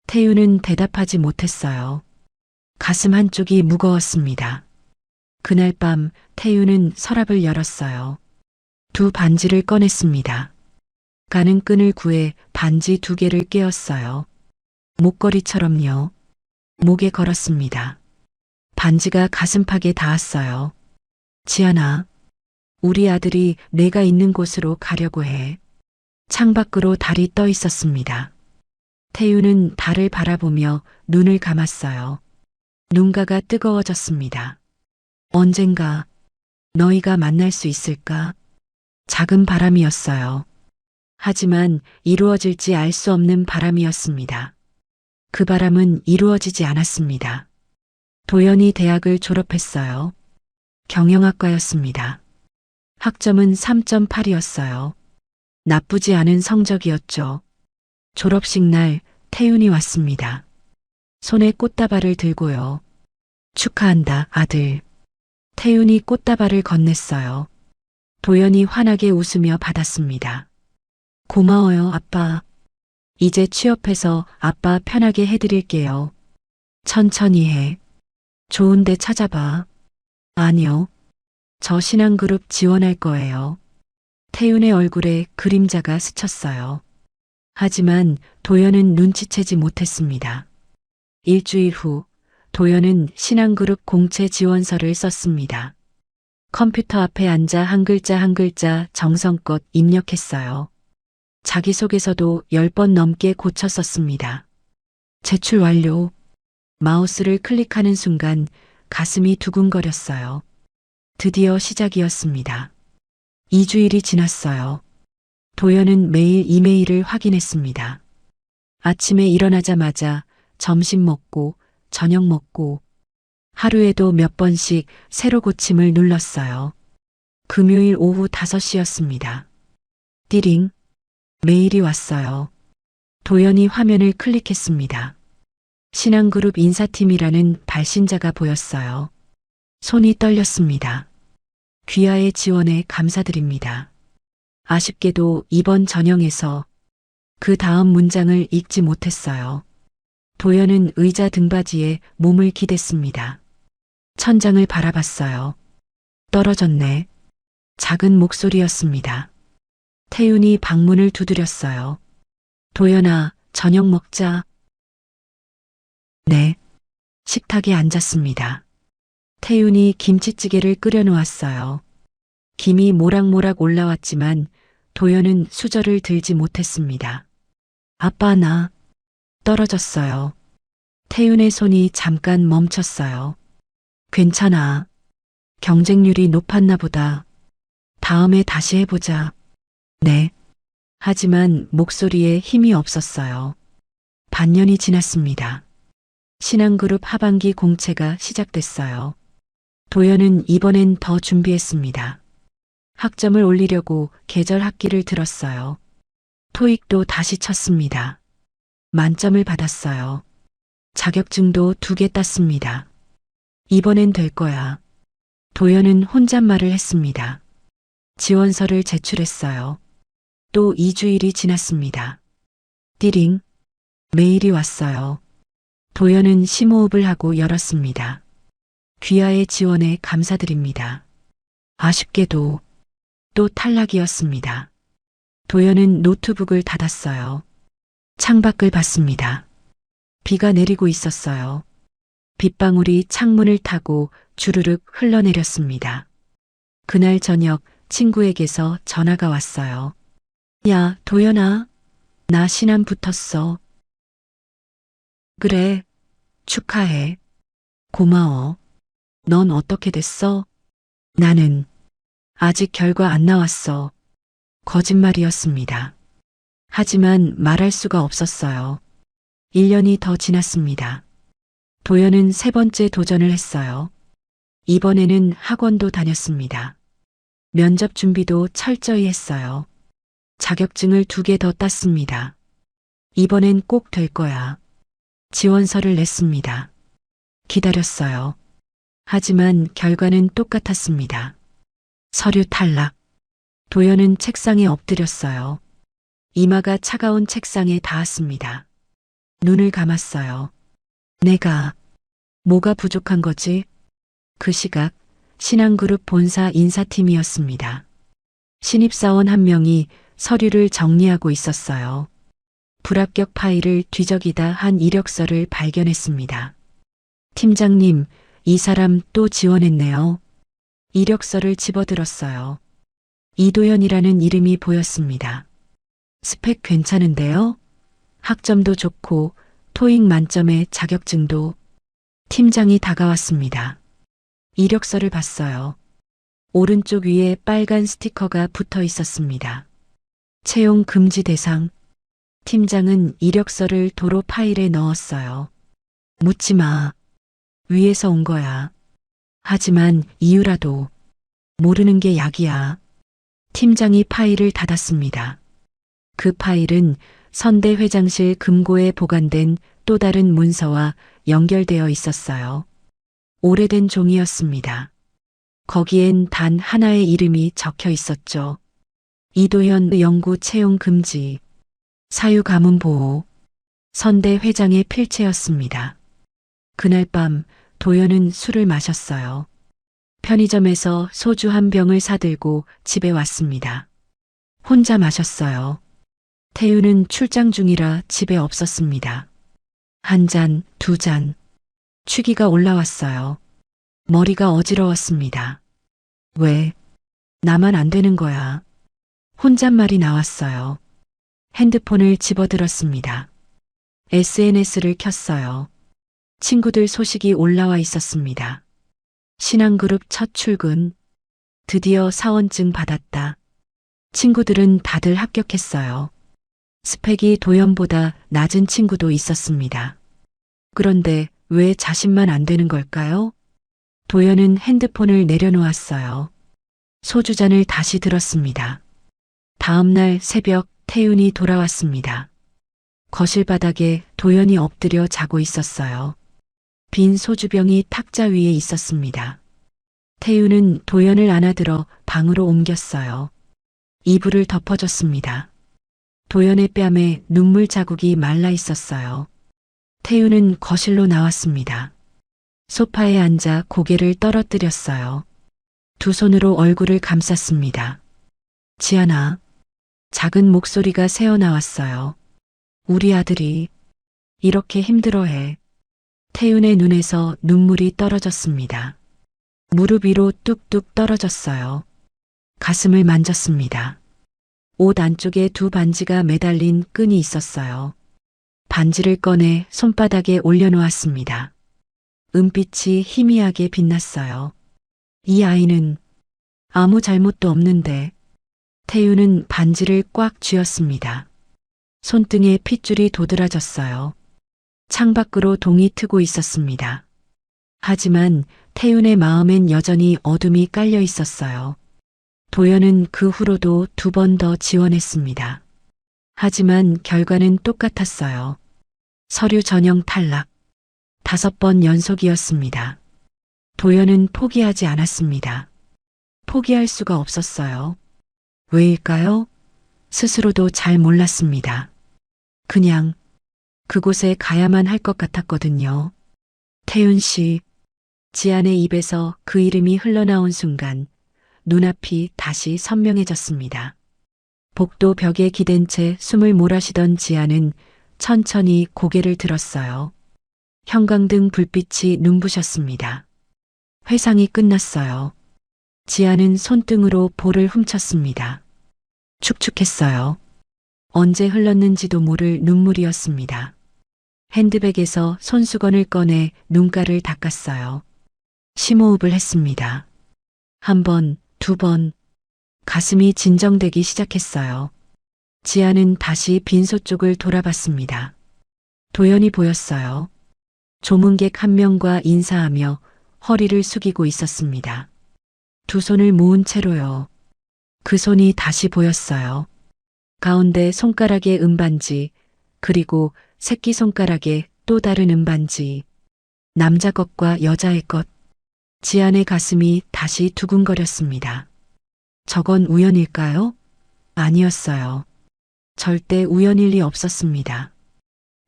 [SPEAKER 3] 태윤은 대답하지 못했어요. 가슴 한쪽이 무거웠습니다. 그날 밤 태윤은 서랍을 열었어요. 두 반지를 꺼냈습니다. 가는 끈을 구해 반지 2개를 꿰었어요. 목걸이처럼요. 목에 걸었습니다. 반지가 가슴팍에 닿았어요. 지안아, 우리 아들이 내가 있는 곳으로 가려고 해. 창밖으로 달이 떠 있었습니다. 태윤은 달을 바라보며 눈을 감았어요. 눈가가 뜨거워졌습니다. 언젠가 너희가 만날 수 있을까? 작은 바람이었어요. 하지만 이루어질지 알 수 없는 바람이었습니다. 그 바람은 이루어지지 않았습니다. 도연이 대학을 졸업했어요. 경영학과였습니다. 학점은 3.8이었어요. 나쁘지 않은 성적이었죠. 졸업식 날 태윤이 왔습니다. 손에 꽃다발을 들고요. 축하한다, 아들. 태윤이 꽃다발을 건넸어요. 도연이 환하게 웃으며 받았습니다. 고마워요, 아빠. 이제 취업해서 아빠 편하게 해드릴게요. 천천히 해. 좋은 데 찾아봐. 아니요. 저 신한그룹 지원할 거예요. 태윤의 얼굴에 그림자가 스쳤어요. 하지만 도연은 눈치채지 못했습니다. 일주일 후 도연은 신한그룹 공채 지원서를 썼습니다. 컴퓨터 앞에 앉아 한 글자 한 글자 정성껏 입력했어요. 자기소개서도 10번 넘게 고쳐 썼습니다. 제출 완료. 마우스를 클릭하는 순간 가슴이 두근거렸어요. 드디어 시작이었습니다. 2주일이 지났어요. 도연은 매일 이메일을 확인했습니다. 아침에 일어나자마자 점심 먹고 저녁 먹고 하루에도 몇 번씩 새로 고침을 눌렀어요. 금요일 오후 5시였습니다. 띠링. 메일이 왔어요. 도연이 화면을 클릭했습니다. 신한그룹 인사팀이라는 발신자가 보였어요. 손이 떨렸습니다. 귀하의 지원에 감사드립니다. 아쉽게도 이번 전형에서 그 다음 문장을 읽지 못했어요. 도연은 의자 등받이에 몸을 기댔습니다. 천장을 바라봤어요. 떨어졌네. 작은 목소리였습니다. 태윤이 방문을 두드렸어요. 도연아, 저녁 먹자. 네. 식탁에 앉았습니다. 태윤이 김치찌개를 끓여 놓았어요. 김이 모락모락 올라왔지만 도연은 수저를 들지 못했습니다. 아빠, 나 떨어졌어요. 태윤의 손이 잠깐 멈췄어요. 괜찮아. 경쟁률이 높았나 보다. 다음에 다시 해보자. 네. 하지만 목소리에 힘이 없었어요. 반년이 지났습니다. 신한그룹 하반기 공채가 시작됐어요. 도연은 이번엔 더 준비했습니다. 학점을 올리려고 계절 학기를 들었어요. 토익도 다시 쳤습니다. 만점을 받았어요. 자격증도 2개 땄습니다. 이번엔 될 거야. 도연은 혼잣말을 했습니다. 지원서를 제출했어요. 또 2주일이 지났습니다. 띠링. 메일이 왔어요. 도연은 심호흡을 하고 열었습니다. 귀하의 지원에 감사드립니다. 아쉽게도 또 탈락이었습니다. 도연은 노트북을 닫았어요. 창밖을 봤습니다. 비가 내리고 있었어요. 빗방울이 창문을 타고 주르륵 흘러내렸습니다. 그날 저녁 친구에게서 전화가 왔어요. 야, 도연아. 나 신한 붙었어. 그래. 축하해. 고마워. 넌 어떻게 됐어? 나는 아직 결과 안 나왔어. 거짓말이었습니다. 하지만 말할 수가 없었어요. 1년이 더 지났습니다. 도연은 3번째 도전을 했어요. 이번에는 학원도 다녔습니다. 면접 준비도 철저히 했어요. 자격증을 2개 더 땄습니다. 이번엔 꼭 될 거야. 지원서를 냈습니다. 기다렸어요. 하지만 결과는 똑같았습니다. 서류 탈락. 도연은 책상에 엎드렸어요. 이마가 차가운 책상에 닿았습니다. 눈을 감았어요. 내가 뭐가 부족한 거지? 그 시각 신한그룹 본사 인사팀이었습니다. 신입사원 한 명이 서류를 정리하고 있었어요. 불합격 파일을 뒤적이다 한 이력서를 발견했습니다. 팀장님, 이 사람 또 지원했네요. 이력서를 집어들었어요. 이도연이라는 이름이 보였습니다. 스펙 괜찮은데요? 학점도 좋고 토익 만점에 자격증도. 팀장이 다가왔습니다. 이력서를 봤어요. 오른쪽 위에 빨간 스티커가 붙어 있었습니다. 채용 금지 대상. 팀장은 이력서를 도로 파일에 넣었어요. 묻지 마. 위에서 온 거야. 하지만 이유라도. 모르는 게 약이야. 팀장이 파일을 닫았습니다. 그 파일은 선대 회장실 금고에 보관된 또 다른 문서와 연결되어 있었어요. 오래된 종이였습니다. 거기엔 단 하나의 이름이 적혀 있었죠. 이도현 연구 채용 금지. 사유 가문 보호. 선대 회장의 필체였습니다. 그날 밤 도연은 술을 마셨어요. 편의점에서 소주 한 병을 사들고 집에 왔습니다. 혼자 마셨어요. 태윤은 출장 중이라 집에 없었습니다. 1잔, 2잔. 취기가 올라왔어요. 머리가 어지러웠습니다. 왜? 나만 안 되는 거야. 혼잣말이 나왔어요. 핸드폰을 집어들었습니다. SNS를 켰어요. 친구들 소식이 올라와 있었습니다. 신한그룹 첫 출근. 드디어 사원증 받았다. 친구들은 다들 합격했어요. 스펙이 도연보다 낮은 친구도 있었습니다. 그런데 왜 자신만 안 되는 걸까요? 도연은 핸드폰을 내려놓았어요. 소주잔을 다시 들었습니다. 다음 날 새벽 태윤이 돌아왔습니다. 거실 바닥에 도연이 엎드려 자고 있었어요. 빈 소주병이 탁자 위에 있었습니다. 태윤은 도연을 안아들어 방으로 옮겼어요. 이불을 덮어줬습니다. 도연의 뺨에 눈물 자국이 말라 있었어요. 태윤은 거실로 나왔습니다. 소파에 앉아 고개를 떨어뜨렸어요. 두 손으로 얼굴을 감쌌습니다. 지안아. 작은 목소리가 새어나왔어요. 우리 아들이 이렇게 힘들어해. 태윤의 눈에서 눈물이 떨어졌습니다. 무릎 위로 뚝뚝 떨어졌어요. 가슴을 만졌습니다. 옷 안쪽에 두 반지가 매달린 끈이 있었어요. 반지를 꺼내 손바닥에 올려놓았습니다. 은빛이 희미하게 빛났어요. 이 아이는 아무 잘못도 없는데. 태유는 반지를 꽉 쥐었습니다. 손등에 핏줄이 도드라졌어요. 창밖으로 동이 트고 있었습니다. 하지만 태윤의 마음엔 여전히 어둠이 깔려 있었어요. 도연은 그 후로도 2번 더 지원했습니다. 하지만 결과는 똑같았어요. 서류 전형 탈락. 5번 연속이었습니다. 도연은 포기하지 않았습니다. 포기할 수가 없었어요. 왜일까요? 스스로도 잘 몰랐습니다. 그냥 그곳에 가야만 할 것 같았거든요. 태윤 씨, 지안의 입에서 그 이름이 흘러나온 순간 눈앞이 다시 선명해졌습니다. 복도 벽에 기댄 채 숨을 몰아쉬던 지안은 천천히 고개를 들었어요. 형광등 불빛이 눈부셨습니다. 회상이 끝났어요. 지안은 손등으로 볼을 훔쳤습니다. 축축했어요. 언제 흘렀는지도 모를 눈물이었습니다. 핸드백에서 손수건을 꺼내 눈가를 닦았어요. 심호흡을 했습니다. 1번, 2번. 가슴이 진정되기 시작했어요. 지안은 다시 빈소 쪽을 돌아봤습니다. 도연이 보였어요. 조문객 1명과 인사하며 허리를 숙이고 있었습니다. 2 손을 모은 채로요. 그 손이 다시 보였어요. 가운데 손가락에 은반지, 그리고 새끼손가락에 또 다른 은반지. 남자 것과 여자의 것. 지안의 가슴이 다시 두근거렸습니다. 저건 우연일까요? 아니었어요. 절대 우연일 리 없었습니다.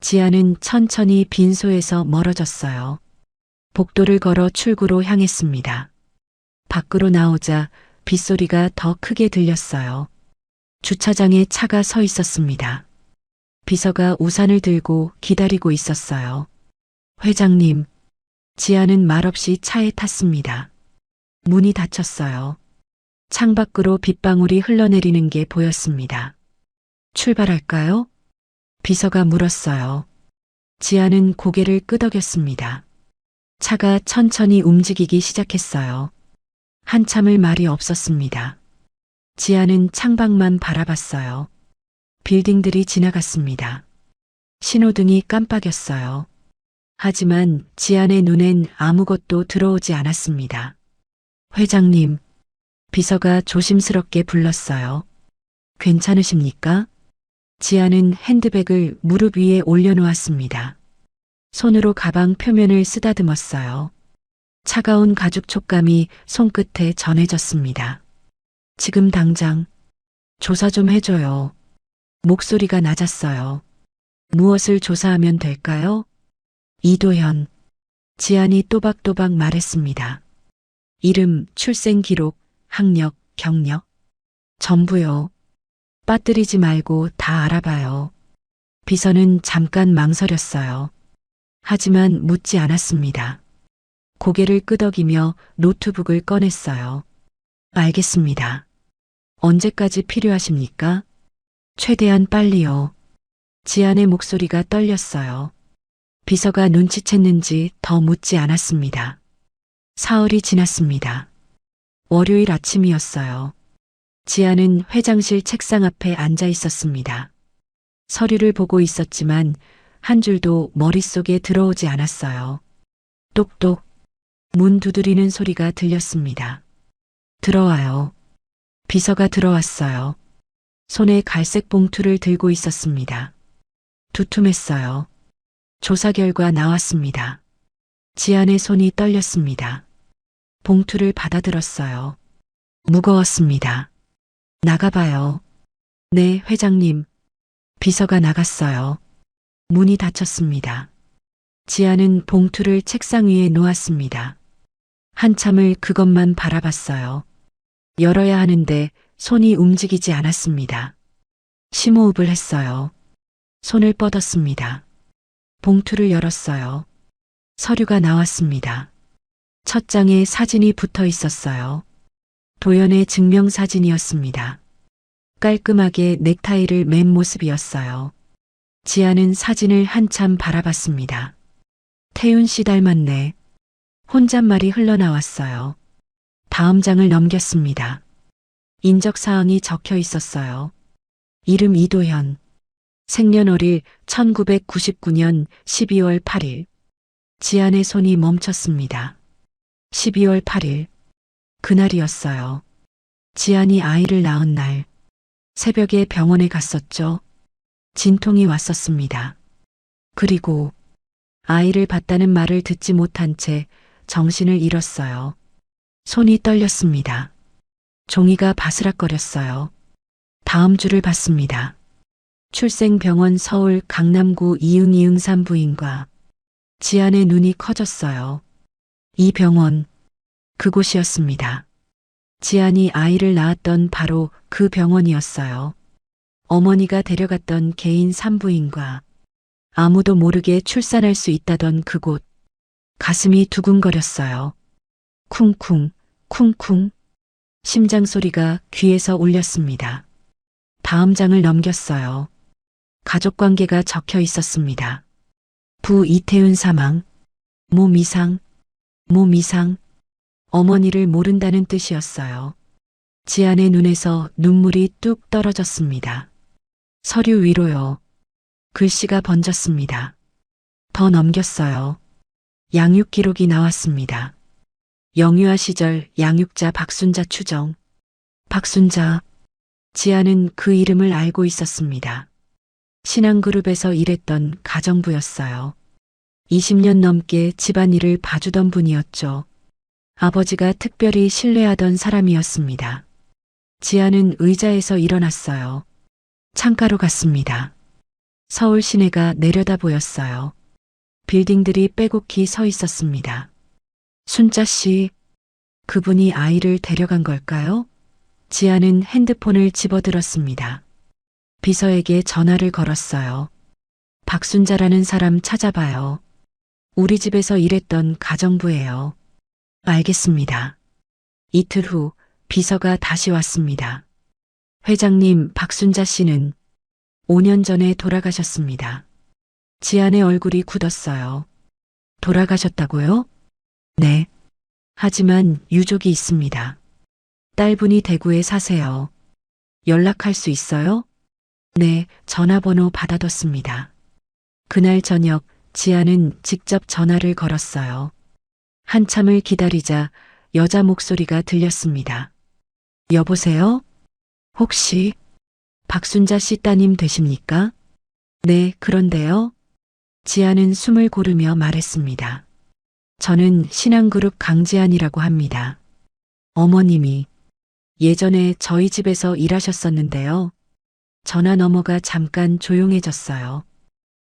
[SPEAKER 3] 지안은 천천히 빈소에서 멀어졌어요. 복도를 걸어 출구로 향했습니다. 밖으로 나오자 빗소리가 더 크게 들렸어요. 주차장에 차가 서 있었습니다. 비서가 우산을 들고 기다리고 있었어요. 회장님, 지안은 말없이 차에 탔습니다. 문이 닫혔어요. 창밖으로 빗방울이 흘러내리는 게 보였습니다. 출발할까요? 비서가 물었어요. 지안은 고개를 끄덕였습니다. 차가 천천히 움직이기 시작했어요. 한참을 말이 없었습니다. 지안은 창밖만 바라봤어요. 빌딩들이 지나갔습니다. 신호등이 깜빡였어요. 하지만 지안의 눈엔 아무것도 들어오지 않았습니다. 회장님, 비서가 조심스럽게 불렀어요. 괜찮으십니까? 지안은 핸드백을 무릎 위에 올려놓았습니다. 손으로 가방 표면을 쓰다듬었어요. 차가운 가죽 촉감이 손끝에 전해졌습니다. 지금 당장 조사 좀 해줘요. 목소리가 낮았어요. 무엇을 조사하면 될까요? 이도현. 지안이 또박또박 말했습니다. 이름, 출생 기록, 학력, 경력. 전부요. 빠뜨리지 말고 다 알아봐요. 비서는 잠깐 망설였어요. 하지만 묻지 않았습니다. 고개를 끄덕이며 노트북을 꺼냈어요. 알겠습니다. 언제까지 필요하십니까? 최대한 빨리요. 지안의 목소리가 떨렸어요. 비서가 눈치챘는지 더 묻지 않았습니다. 사흘이 지났습니다. 월요일 아침이었어요. 지안은 회장실 책상 앞에 앉아 있었습니다. 서류를 보고 있었지만 한 줄도 머릿속에 들어오지 않았어요. 똑똑. 문 두드리는 소리가 들렸습니다. 들어와요. 비서가 들어왔어요. 손에 갈색 봉투를 들고 있었습니다. 두툼했어요. 조사 결과 나왔습니다. 지안의 손이 떨렸습니다. 봉투를 받아들었어요. 무거웠습니다. 나가봐요. 네, 회장님. 비서가 나갔어요. 문이 닫혔습니다. 지안은 봉투를 책상 위에 놓았습니다. 한참을 그것만 바라봤어요. 열어야 하는데 손이 움직이지 않았습니다. 심호흡을 했어요. 손을 뻗었습니다. 봉투를 열었어요. 서류가 나왔습니다. 첫 장에 사진이 붙어 있었어요. 도연의 증명사진이었습니다. 깔끔하게 넥타이를 맨 모습이었어요. 지아는 사진을 한참 바라봤습니다. 태윤 씨 닮았네. 혼잣말이 흘러나왔어요. 다음 장을 넘겼습니다. 인적사항이 적혀 있었어요. 이름 이도현. 생년월일 1999년 12월 8일. 지안의 손이 멈췄습니다. 12월 8일. 그날이었어요. 지안이 아이를 낳은 날. 새벽에 병원에 갔었죠. 진통이 왔었습니다. 그리고 아이를 봤다는 말을 듣지 못한 채 정신을 잃었어요. 손이 떨렸습니다. 종이가 바스락거렸어요. 다음 줄을 봤습니다. 출생병원 서울 강남구 이응이응 산부인과. 지안의 눈이 커졌어요. 이 병원, 그곳이었습니다. 지안이 아이를 낳았던 바로 그 병원이었어요. 어머니가 데려갔던 개인 산부인과. 아무도 모르게 출산할 수 있다던 그곳. 가슴이 두근거렸어요. 쿵쿵, 쿵쿵. 심장 소리가 귀에서 울렸습니다. 다음 장을 넘겼어요. 가족관계가 적혀 있었습니다. 부 이태윤 사망. 몸 이상. 몸 이상. 어머니를 모른다는 뜻이었어요. 지안의 눈에서 눈물이 뚝 떨어졌습니다. 서류 위로요. 글씨가 번졌습니다. 더 넘겼어요. 양육 기록이 나왔습니다. 영유아 시절 양육자 박순자 추정. 박순자. 지아는 그 이름을 알고 있었습니다. 신앙그룹에서 일했던 가정부였어요. 20년 넘게 집안일을 봐주던 분이었죠. 아버지가 특별히 신뢰하던 사람이었습니다. 지아는 의자에서 일어났어요. 창가로 갔습니다. 서울 시내가 내려다 보였어요. 빌딩들이 빼곡히 서 있었습니다. 순자 씨, 그분이 아이를 데려간 걸까요? 지아는 핸드폰을 집어들었습니다. 비서에게 전화를 걸었어요. 박순자라는 사람 찾아봐요. 우리 집에서 일했던 가정부예요. 알겠습니다. 이틀 후 비서가 다시 왔습니다. 회장님, 박순자 씨는 5년 전에 돌아가셨습니다. 지안의 얼굴이 굳었어요. 돌아가셨다고요? 네. 하지만 유족이 있습니다. 딸분이 대구에 사세요. 연락할 수 있어요? 네, 전화번호 받아뒀습니다. 그날 저녁 지아는 직접 전화를 걸었어요. 한참을 기다리자 여자 목소리가 들렸습니다. 여보세요? 혹시 박순자 씨 따님 되십니까? 네, 그런데요. 지아는 숨을 고르며 말했습니다. 저는 신앙그룹 강지안이라고 합니다. 어머님이 예전에 저희 집에서 일하셨었는데요. 전화 너머가 잠깐 조용해졌어요.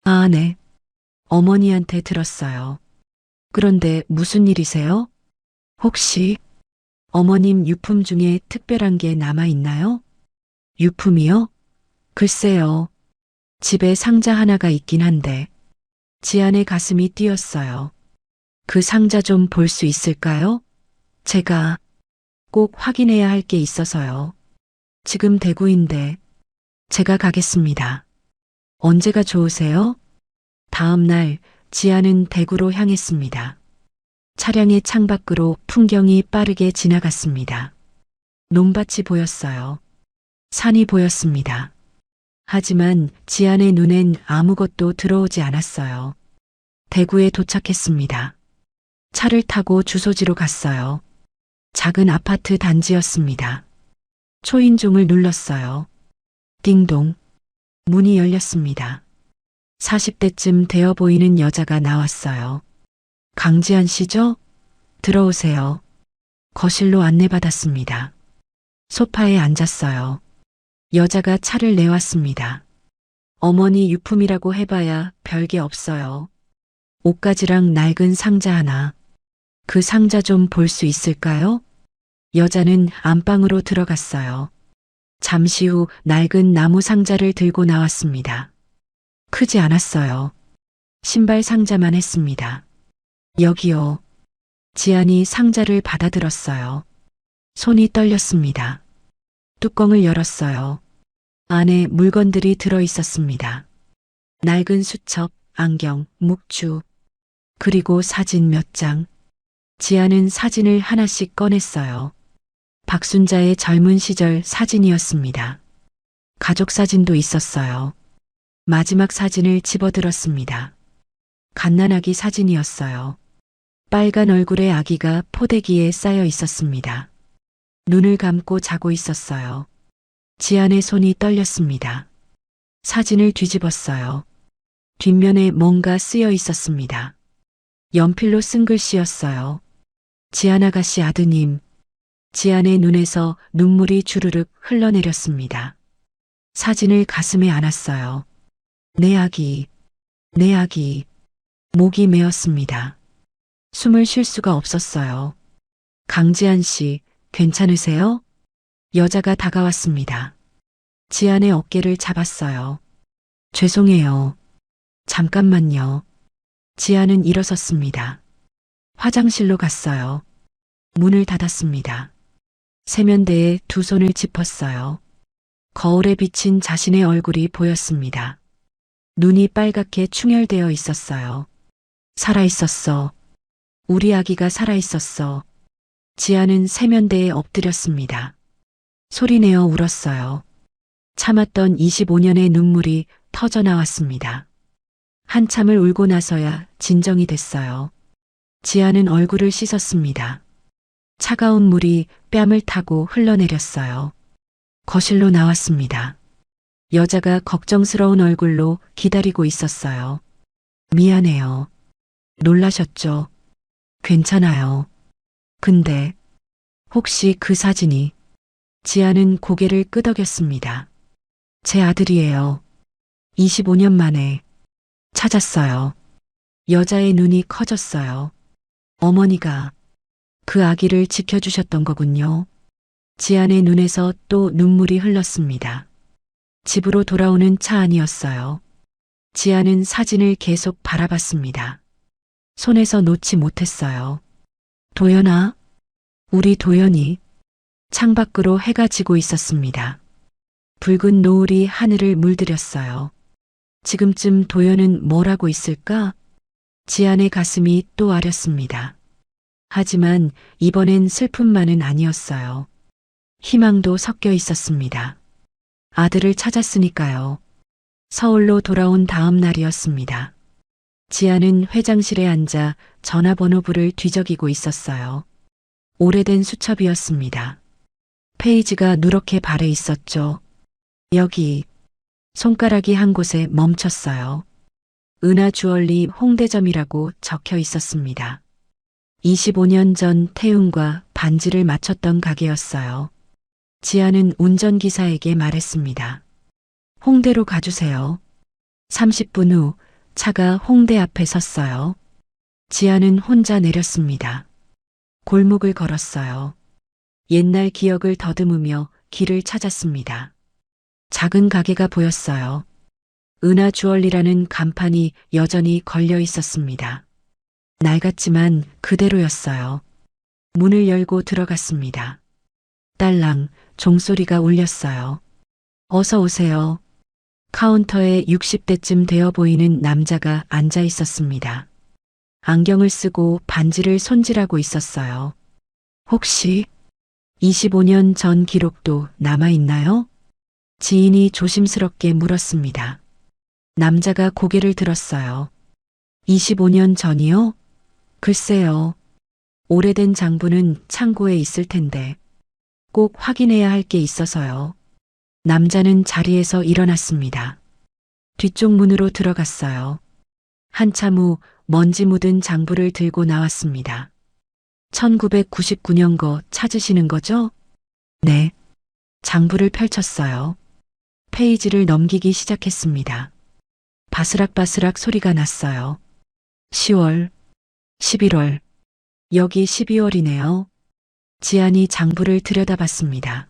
[SPEAKER 3] 아, 네. 어머니한테 들었어요. 그런데 무슨 일이세요? 혹시 어머님 유품 중에 특별한 게 남아있나요? 유품이요? 글쎄요. 집에 상자 하나가 있긴 한데. 지안의 가슴이 뛰었어요. 그 상자 좀 볼 수 있을까요? 제가 꼭 확인해야 할 게 있어서요. 지금 대구인데 제가 가겠습니다. 언제가 좋으세요? 다음 날 지아는 대구로 향했습니다. 차량의 창밖으로 풍경이 빠르게 지나갔습니다. 논밭이 보였어요. 산이 보였습니다. 하지만 지안의 눈엔 아무것도 들어오지 않았어요. 대구에 도착했습니다. 차를 타고 주소지로 갔어요. 작은 아파트 단지였습니다. 초인종을 눌렀어요. 띵동. 문이 열렸습니다. 40대쯤 되어 보이는 여자가 나왔어요. 강지안 씨죠? 들어오세요. 거실로 안내받았습니다. 소파에 앉았어요. 여자가 차를 내왔습니다. 어머니 유품이라고 해봐야 별게 없어요. 옷가지랑 낡은 상자 하나. 그 상자 좀 볼 수 있을까요? 여자는 안방으로 들어갔어요. 잠시 후 낡은 나무 상자를 들고 나왔습니다. 크지 않았어요. 신발 상자만 했습니다. 여기요. 지안이 상자를 받아들었어요. 손이 떨렸습니다. 뚜껑을 열었어요. 안에 물건들이 들어 있었습니다. 낡은 수첩, 안경, 묵주, 그리고 사진 몇 장. 지아는 사진을 하나씩 꺼냈어요. 박순자의 젊은 시절 사진이었습니다. 가족 사진도 있었어요. 마지막 사진을 집어들었습니다. 갓난아기 사진이었어요. 빨간 얼굴의 아기가 포대기에 쌓여 있었습니다. 눈을 감고 자고 있었어요. 지안의 손이 떨렸습니다. 사진을 뒤집었어요. 뒷면에 뭔가 쓰여 있었습니다. 연필로 쓴 글씨였어요. 지안 아가씨 아드님. 지안의 눈에서 눈물이 주르륵 흘러내렸습니다. 사진을 가슴에 안았어요. 내 아기, 내 아기. 목이 메었습니다. 숨을 쉴 수가 없었어요. 강지안 씨, 괜찮으세요? 여자가 다가왔습니다. 지안의 어깨를 잡았어요. 죄송해요. 잠깐만요. 지안은 일어섰습니다. 화장실로 갔어요. 문을 닫았습니다. 세면대에 두 손을 짚었어요. 거울에 비친 자신의 얼굴이 보였습니다. 눈이 빨갛게 충혈되어 있었어요. 살아있었어. 우리 아기가 살아있었어. 지아는 세면대에 엎드렸습니다. 소리내어 울었어요. 참았던 25년의 눈물이 터져 나왔습니다. 한참을 울고 나서야 진정이 됐어요. 지아는 얼굴을 씻었습니다. 차가운 물이 뺨을 타고 흘러내렸어요. 거실로 나왔습니다. 여자가 걱정스러운 얼굴로 기다리고 있었어요. 미안해요. 놀라셨죠? 괜찮아요. 근데 혹시 그 사진이? 지아는 고개를 끄덕였습니다. 제 아들이에요. 25년 만에 찾았어요. 여자의 눈이 커졌어요. 어머니가 그 아기를 지켜주셨던 거군요. 지안의 눈에서 또 눈물이 흘렀습니다. 집으로 돌아오는 차 안이었어요. 지안은 사진을 계속 바라봤습니다. 손에서 놓지 못했어요. 도연아, 우리 도연이. 창밖으로 해가 지고 있었습니다. 붉은 노을이 하늘을 물들였어요. 지금쯤 도연은 뭘 하고 있을까? 지안의 가슴이 또 아렸습니다. 하지만 이번엔 슬픔만은 아니었어요. 희망도 섞여 있었습니다. 아들을 찾았으니까요. 서울로 돌아온 다음 날이었습니다. 지아는 회장실에 앉아 전화번호부를 뒤적이고 있었어요. 오래된 수첩이었습니다. 페이지가 누렇게 발해 있었죠. 여기. 손가락이 한 곳에 멈췄어요. 은하 주얼리 홍대점이라고 적혀 있었습니다. 25년 전 태웅과 반지를 맞췄던 가게였어요. 지아는 운전기사에게 말했습니다. 홍대로 가주세요. 30분 후 차가 홍대 앞에 섰어요. 지아는 혼자 내렸습니다. 골목을 걸었어요. 옛날 기억을 더듬으며 길을 찾았습니다. 작은 가게가 보였어요. 은하 주얼리라는 간판이 여전히 걸려 있었습니다. 낡았지만 그대로였어요. 문을 열고 들어갔습니다. 딸랑 종소리가 울렸어요. 어서 오세요. 카운터에 60대쯤 되어 보이는 남자가 앉아 있었습니다. 안경을 쓰고 반지를 손질하고 있었어요. 혹시 25년 전 기록도 남아 있나요? 지인이 조심스럽게 물었습니다. 남자가 고개를 들었어요. 25년 전이요? 글쎄요. 오래된 장부는 창고에 있을 텐데 꼭 확인해야 할 게 있어서요. 남자는 자리에서 일어났습니다. 뒤쪽 문으로 들어갔어요. 한참 후 먼지 묻은 장부를 들고 나왔습니다. 1999년 거 찾으시는 거죠? 네. 장부를 펼쳤어요. 페이지를 넘기기 시작했습니다. 바스락바스락 소리가 났어요. 10월, 11월, 여기 12월이네요. 지안이 장부를 들여다봤습니다.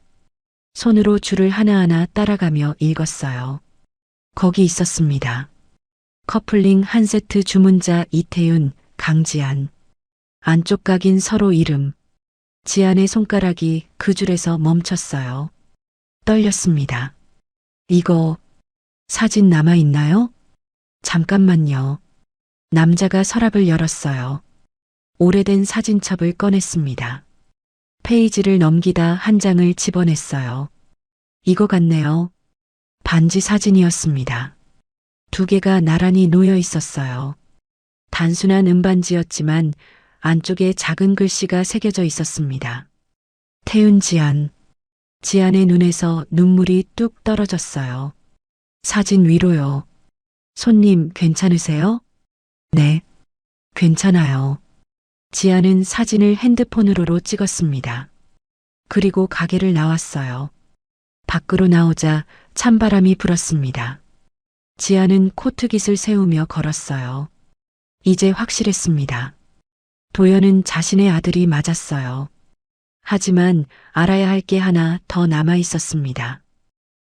[SPEAKER 3] 손으로 줄을 하나하나 따라가며 읽었어요. 거기 있었습니다. 커플링 한 세트 주문자 이태윤, 강지안. 안쪽 각인 서로 이름. 지안의 손가락이 그 줄에서 멈췄어요. 떨렸습니다. 이거 사진 남아있나요? 잠깐만요. 남자가 서랍을 열었어요. 오래된 사진첩을 꺼냈습니다. 페이지를 넘기다 한 장을 집어냈어요. 이거 같네요. 반지 사진이었습니다. 두 개가 나란히 놓여 있었어요. 단순한 은반지였지만 안쪽에 작은 글씨가 새겨져 있었습니다. 태은 지안. 지안의 눈에서 눈물이 뚝 떨어졌어요. 사진 위로요. 손님 괜찮으세요? 네. 괜찮아요. 지안은 사진을 핸드폰으로 찍었습니다. 그리고 가게를 나왔어요. 밖으로 나오자 찬바람이 불었습니다. 지안은 코트깃을 세우며 걸었어요. 이제 확실했습니다. 도연은 자신의 아들이 맞았어요. 하지만 알아야 할 게 하나 더 남아 있었습니다.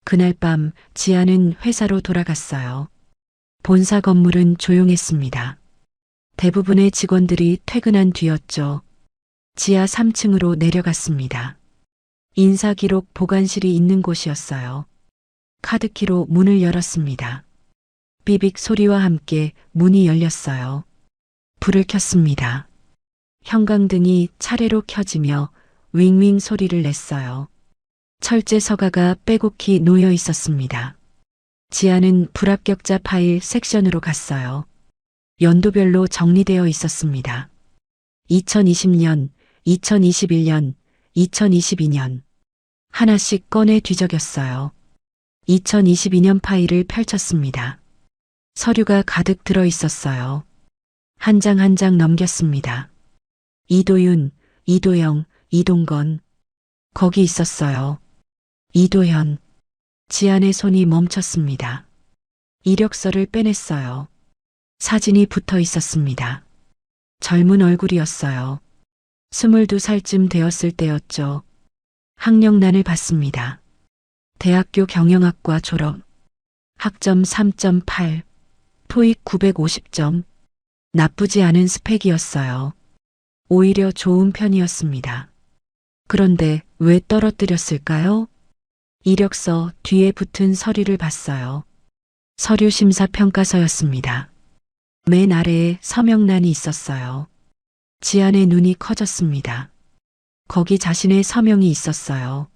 [SPEAKER 3] 그날 밤 지안은 회사로 돌아갔어요. 본사 건물은 조용했습니다. 대부분의 직원들이 퇴근한 뒤였죠. 지하 3층으로 내려갔습니다. 인사기록 보관실이 있는 곳이었어요. 카드키로 문을 열었습니다. 삐빅 소리와 함께 문이 열렸어요. 불을 켰습니다. 형광등이 차례로 켜지며 윙윙 소리를 냈어요. 철제 서가가 빼곡히 놓여 있었습니다. 지안은 불합격자 파일 섹션으로 갔어요. 연도별로 정리되어 있었습니다. 2020년, 2021년, 2022년. 하나씩 꺼내 뒤적였어요. 2022년 파일을 펼쳤습니다. 서류가 가득 들어 있었어요. 한 장 한 장 넘겼습니다. 이도윤, 이도영, 이동건. 거기 있었어요. 이도현. 지안의 손이 멈췄습니다. 이력서를 빼냈어요. 사진이 붙어 있었습니다. 젊은 얼굴이었어요. 22살쯤 되었을 때였죠. 학력란을 봤습니다. 대학교 경영학과 졸업. 학점 3.8. 토익 950점. 나쁘지 않은 스펙이었어요. 오히려 좋은 편이었습니다. 그런데 왜 떨어뜨렸을까요? 이력서 뒤에 붙은 서류를 봤어요. 서류 심사 평가서였습니다. 맨 아래에 서명란이 있었어요. 지안의 눈이 커졌습니다. 거기 자신의 서명이 있었어요.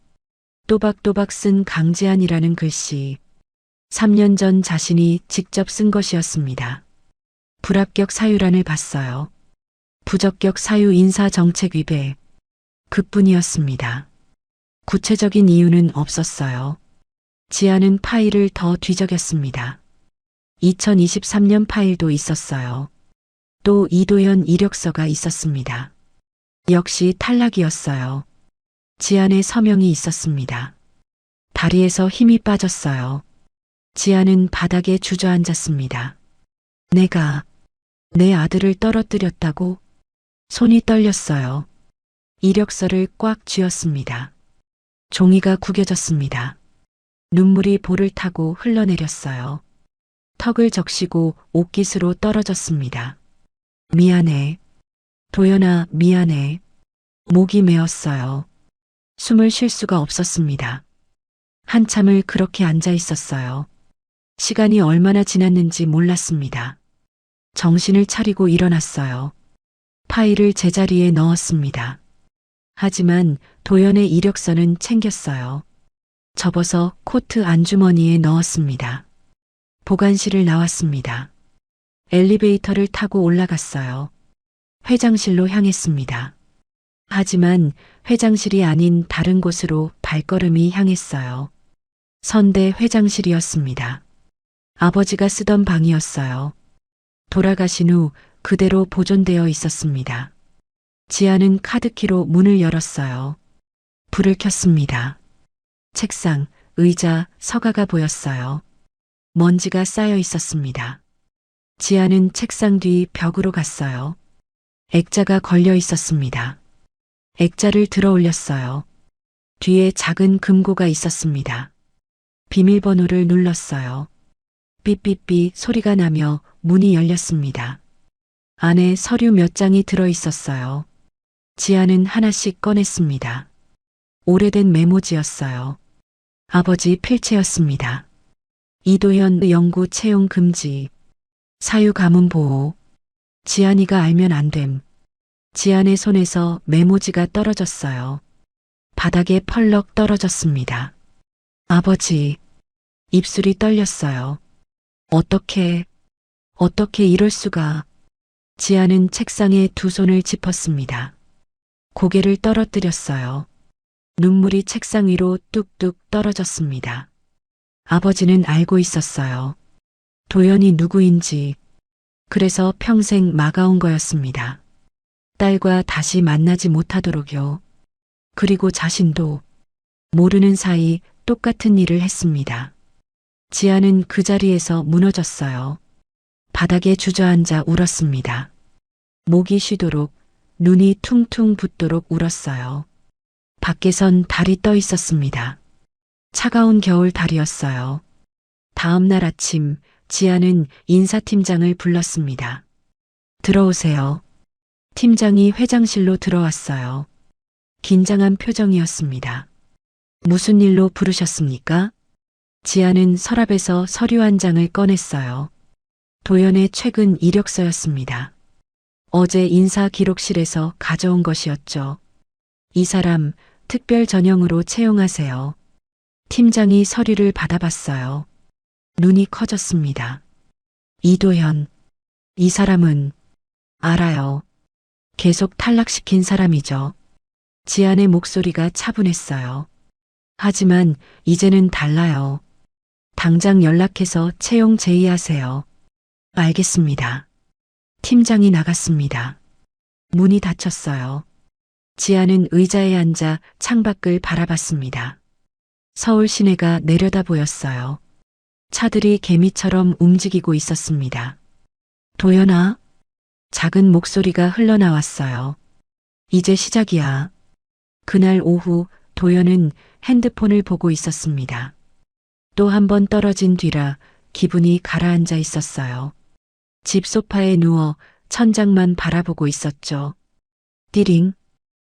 [SPEAKER 3] 또박또박 쓴 강지안이라는 글씨. 3년 전 자신이 직접 쓴 것이었습니다. 불합격 사유란을 봤어요. 부적격 사유 인사정책 위배. 그뿐이었습니다. 구체적인 이유는 없었어요. 지안은 파일을 더 뒤적였습니다. 2023년 파일도 있었어요. 또 이도현 이력서가 있었습니다. 역시 탈락이었어요. 지안의 서명이 있었습니다. 다리에서 힘이 빠졌어요. 지안은 바닥에 주저앉았습니다. 내가 내 아들을 떨어뜨렸다고? 손이 떨렸어요. 이력서를 꽉 쥐었습니다. 종이가 구겨졌습니다. 눈물이 볼을 타고 흘러내렸어요. 턱을 적시고 옷깃으로 떨어졌습니다. 미안해. 도연아, 미안해. 목이 메었어요. 숨을 쉴 수가 없었습니다. 한참을 그렇게 앉아 있었어요. 시간이 얼마나 지났는지 몰랐습니다. 정신을 차리고 일어났어요. 파일을 제자리에 넣었습니다. 하지만 도연의 이력서는 챙겼어요. 접어서 코트 안주머니에 넣었습니다. 보관실을 나왔습니다. 엘리베이터를 타고 올라갔어요. 회장실로 향했습니다. 하지만 회장실이 아닌 다른 곳으로 발걸음이 향했어요. 선대 회장실이었습니다. 아버지가 쓰던 방이었어요. 돌아가신 후 그대로 보존되어 있었습니다. 지안은 카드키로 문을 열었어요. 불을 켰습니다. 책상, 의자, 서가가 보였어요. 먼지가 쌓여 있었습니다. 지안은 책상 뒤 벽으로 갔어요. 액자가 걸려 있었습니다. 액자를 들어 올렸어요. 뒤에 작은 금고가 있었습니다. 비밀번호를 눌렀어요. 삐삐삐 소리가 나며 문이 열렸습니다. 안에 서류 몇 장이 들어 있었어요. 지안은 하나씩 꺼냈습니다. 오래된 메모지였어요. 아버지 필체였습니다. 이도현 영구 채용 금지. 사유 가문 보호. 지안이가 알면 안 됨. 지안의 손에서 메모지가 떨어졌어요. 바닥에 펄럭 떨어졌습니다. 아버지. 입술이 떨렸어요. 어떻게 이럴 수가. 지안은 책상에 두 손을 짚었습니다. 고개를 떨어뜨렸어요. 눈물이 책상 위로 뚝뚝 떨어졌습니다. 아버지는 알고 있었어요. 도연이 누구인지. 그래서 평생 막아온 거였습니다. 딸과 다시 만나지 못하도록요. 그리고 자신도 모르는 사이 똑같은 일을 했습니다. 지아는 그 자리에서 무너졌어요. 바닥에 주저앉아 울었습니다. 목이 쉬도록, 눈이 퉁퉁 붓도록 울었어요. 밖에선 달이 떠 있었습니다. 차가운 겨울 달이었어요. 다음 날 아침 지아는 인사팀장을 불렀습니다. 들어오세요. 팀장이 회장실로 들어왔어요. 긴장한 표정이었습니다. 무슨 일로 부르셨습니까? 지아는 서랍에서 서류 한 장을 꺼냈어요. 도연의 최근 이력서였습니다. 어제 인사기록실에서 가져온 것이었죠. 이 사람 특별 전형으로 채용하세요. 팀장이 서류를 받아봤어요. 눈이 커졌습니다. 이도현. 이 사람은 알아요. 계속 탈락시킨 사람이죠. 지안의 목소리가 차분했어요. 하지만 이제는 달라요. 당장 연락해서 채용 제의하세요. 알겠습니다. 팀장이 나갔습니다. 문이 닫혔어요. 지아는 의자에 앉아 창밖을 바라봤습니다. 서울 시내가 내려다 보였어요. 차들이 개미처럼 움직이고 있었습니다. 도연아? 작은 목소리가 흘러나왔어요. 이제 시작이야. 그날 오후 도연은 핸드폰을 보고 있었습니다. 또 한 번 떨어진 뒤라 기분이 가라앉아 있었어요. 집 소파에 누워 천장만 바라보고 있었죠. 띠링.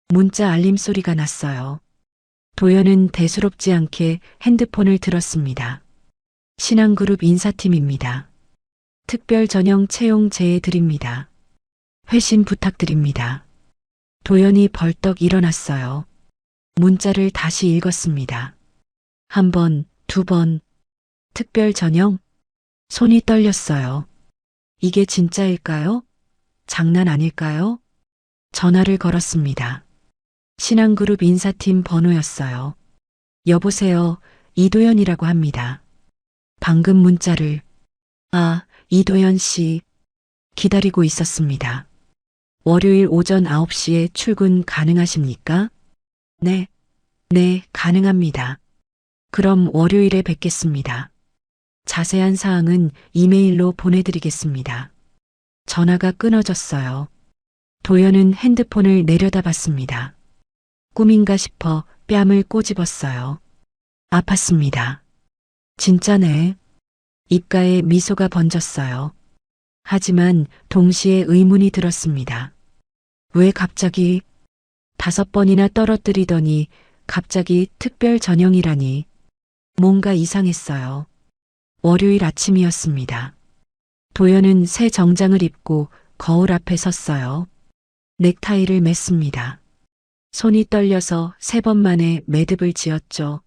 [SPEAKER 3] 문자 알림 소리가 났어요. 도연은 대수롭지 않게 핸드폰을 들었습니다. 신한그룹 인사팀입니다. 특별 전형 채용 제의 드립니다. 회신 부탁드립니다. 도연이 벌떡 일어났어요. 문자를 다시 읽었습니다. 한 번, 두 번. 특별 전형? 손이 떨렸어요. 이게 진짜일까요? 장난 아닐까요? 전화를 걸었습니다. 신한그룹 인사팀 번호였어요. 여보세요, 이도연이라고 합니다. 방금 문자를. 아, 이도연 씨. 기다리고 있었습니다. 월요일 오전 9시에 출근 가능하십니까? 네, 가능합니다. 그럼 월요일에 뵙겠습니다. 자세한 사항은 이메일로 보내드리겠습니다. 전화가 끊어졌어요. 도연은 핸드폰을 내려다봤습니다. 꿈인가 싶어 뺨을 꼬집었어요. 아팠습니다. 진짜네. 입가에 미소가 번졌어요. 하지만 동시에 의문이 들었습니다. 왜 갑자기 5번이나 떨어뜨리더니 갑자기 특별 전형이라니. 뭔가 이상했어요. 월요일 아침이었습니다. 도연은 새 정장을 입고 거울 앞에 섰어요. 넥타이를 맸습니다. 손이 떨려서 3번 만에 매듭을 지었죠.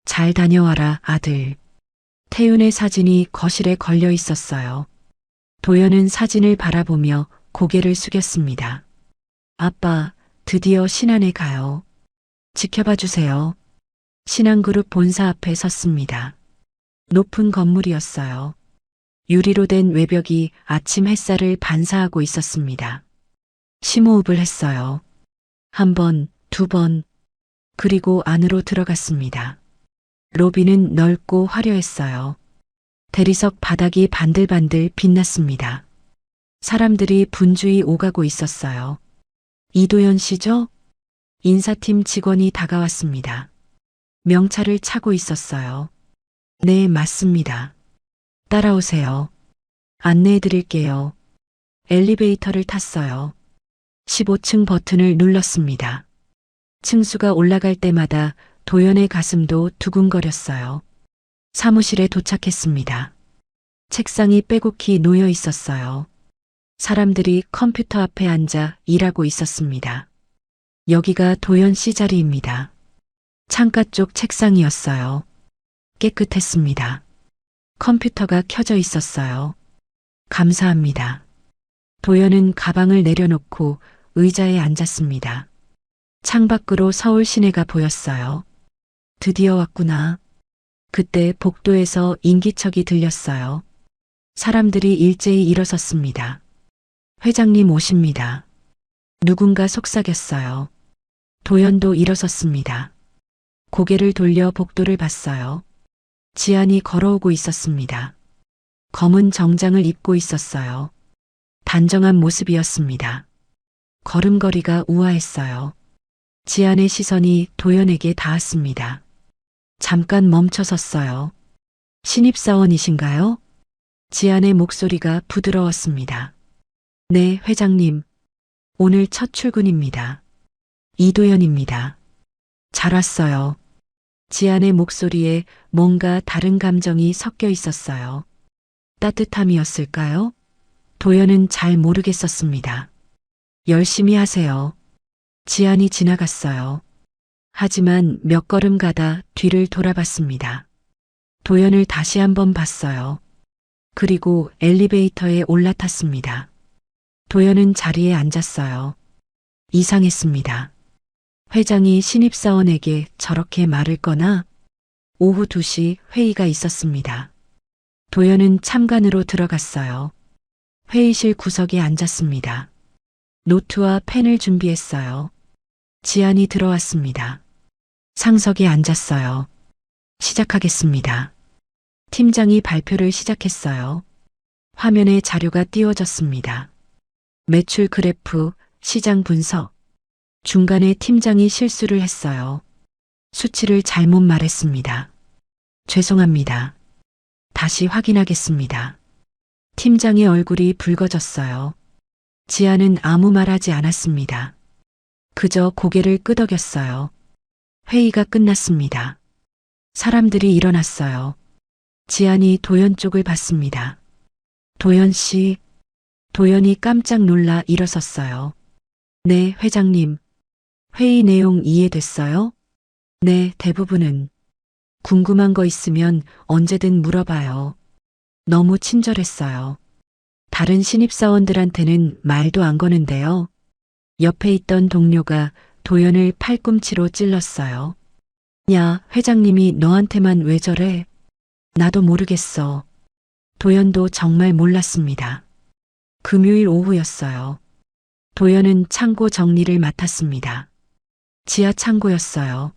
[SPEAKER 3] 잘 다녀와라, 아들. 태윤의 사진이 거실에 걸려 있었어요. 도연은 사진을 바라보며 고개를 숙였습니다. 아빠, 드디어 신안에 가요. 지켜봐 주세요. 신한그룹 본사 앞에 섰습니다. 높은 건물이었어요. 유리로 된 외벽이 아침 햇살을 반사하고 있었습니다. 심호흡을 했어요. 1번, 2번, 그리고 안으로 들어갔습니다. 로비는 넓고 화려했어요. 대리석 바닥이 반들반들 빛났습니다. 사람들이 분주히 오가고 있었어요. 이도연 씨죠? 인사팀 직원이 다가왔습니다. 명찰을 차고 있었어요. 네, 맞습니다. 따라오세요. 안내해 드릴게요. 엘리베이터를 탔어요. 15층 버튼을 눌렀습니다. 층수가 올라갈 때마다 도연의 가슴도 두근거렸어요. 사무실에 도착했습니다. 책상이 빼곡히 놓여 있었어요. 사람들이 컴퓨터 앞에 앉아 일하고 있었습니다. 여기가 도연 씨 자리입니다. 창가 쪽 책상이었어요. 깨끗했습니다. 컴퓨터가 켜져 있었어요. 감사합니다. 도연은 가방을 내려놓고 의자에 앉았습니다. 창밖으로 서울 시내가 보였어요. 드디어 왔구나. 그때 복도에서 인기척이 들렸어요. 사람들이 일제히 일어섰습니다. 회장님 오십니다. 누군가 속삭였어요. 도연도 일어섰습니다. 고개를 돌려 복도를 봤어요. 지안이 걸어오고 있었습니다. 검은 정장을 입고 있었어요. 단정한 모습이었습니다. 걸음걸이가 우아했어요. 지안의 시선이 도연에게 닿았습니다. 잠깐 멈춰 섰어요. 신입사원이신가요? 지안의 목소리가 부드러웠습니다. 네, 회장님. 오늘 첫 출근입니다. 이도연입니다. 잘 왔어요. 지안의 목소리에 뭔가 다른 감정이 섞여 있었어요. 따뜻함이었을까요? 도연은 잘 모르겠었습니다. 열심히 하세요. 지안이 지나갔어요. 하지만 몇 걸음 가다 뒤를 돌아봤습니다. 도연을 다시 한번 봤어요. 그리고 엘리베이터에 올라탔습니다. 도연은 자리에 앉았어요. 이상했습니다. 회장이 신입사원에게 저렇게 말을 거나? 오후 2시 회의가 있었습니다. 도연은 참관으로 들어갔어요. 회의실 구석에 앉았습니다. 노트와 펜을 준비했어요. 지안이 들어왔습니다. 상석에 앉았어요. 시작하겠습니다. 팀장이 발표를 시작했어요. 화면에 자료가 띄워졌습니다. 매출 그래프, 시장 분석. 중간에 팀장이 실수를 했어요. 수치를 잘못 말했습니다. 죄송합니다. 다시 확인하겠습니다. 팀장의 얼굴이 붉어졌어요. 지안은 아무 말 하지 않았습니다. 그저 고개를 끄덕였어요. 회의가 끝났습니다. 사람들이 일어났어요. 지안이 도연 쪽을 봤습니다. 도연 씨. 도연이 깜짝 놀라 일어섰어요. 네, 회장님. 회의 내용 이해됐어요? 네, 대부분은. 궁금한 거 있으면 언제든 물어봐요. 너무 친절했어요. 다른 신입사원들한테는 말도 안 거는데요. 옆에 있던 동료가 도연을 팔꿈치로 찔렀어요. 야, 회장님이 너한테만 왜 저래? 나도 모르겠어. 도연도 정말 몰랐습니다. 금요일 오후였어요. 도연은 창고 정리를 맡았습니다. 지하 창고였어요.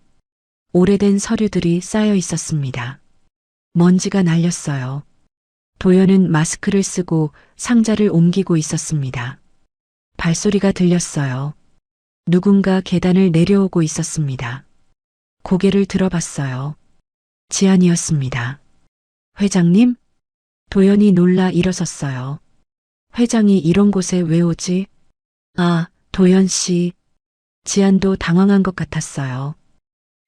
[SPEAKER 3] 오래된 서류들이 쌓여 있었습니다. 먼지가 날렸어요. 도연은 마스크를 쓰고 상자를 옮기고 있었습니다. 발소리가 들렸어요. 누군가 계단을 내려오고 있었습니다. 고개를 들어봤어요. 지안이었습니다. 회장님? 도연이 놀라 일어섰어요. 회장이 이런 곳에 왜 오지? 아, 도연 씨. 지안도 당황한 것 같았어요.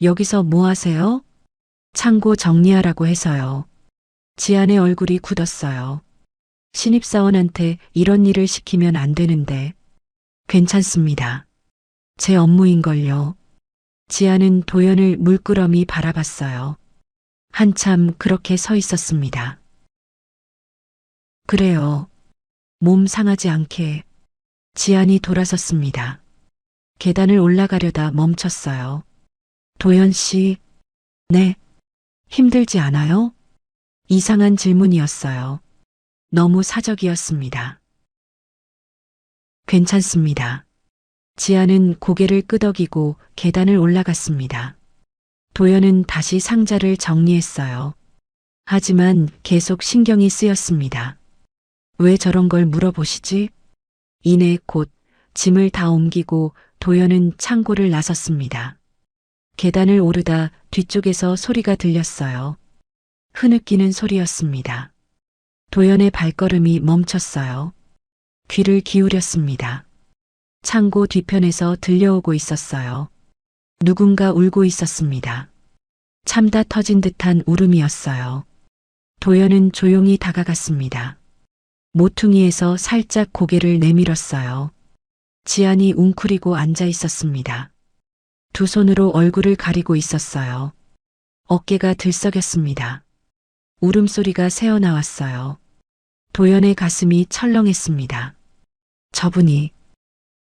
[SPEAKER 3] 여기서 뭐 하세요? 창고 정리하라고 해서요. 지안의 얼굴이 굳었어요. 신입사원한테 이런 일을 시키면 안 되는데. 괜찮습니다. 제 업무인걸요. 지안은 도연을 물끄러미 바라봤어요. 한참 그렇게 서 있었습니다. 그래요. 몸 상하지 않게. 지안이 돌아섰습니다. 계단을 올라가려다 멈췄어요. 도연 씨. 네. 힘들지 않아요? 이상한 질문이었어요. 너무 사적이었습니다. 괜찮습니다. 지안은 고개를 끄덕이고 계단을 올라갔습니다. 도연은 다시 상자를 정리했어요. 하지만 계속 신경이 쓰였습니다. 왜 저런 걸 물어보시지? 이내 곧 짐을 다 옮기고 도연은 창고를 나섰습니다. 계단을 오르다 뒤쪽에서 소리가 들렸어요. 흐느끼는 소리였습니다. 도연의 발걸음이 멈췄어요. 귀를 기울였습니다. 창고 뒤편에서 들려오고 있었어요. 누군가 울고 있었습니다. 참다 터진 듯한 울음이었어요. 도연은 조용히 다가갔습니다. 모퉁이에서 살짝 고개를 내밀었어요. 지안이 웅크리고 앉아 있었습니다. 두 손으로 얼굴을 가리고 있었어요. 어깨가 들썩였습니다. 울음소리가 새어나왔어요. 도연의 가슴이 철렁했습니다. 저분이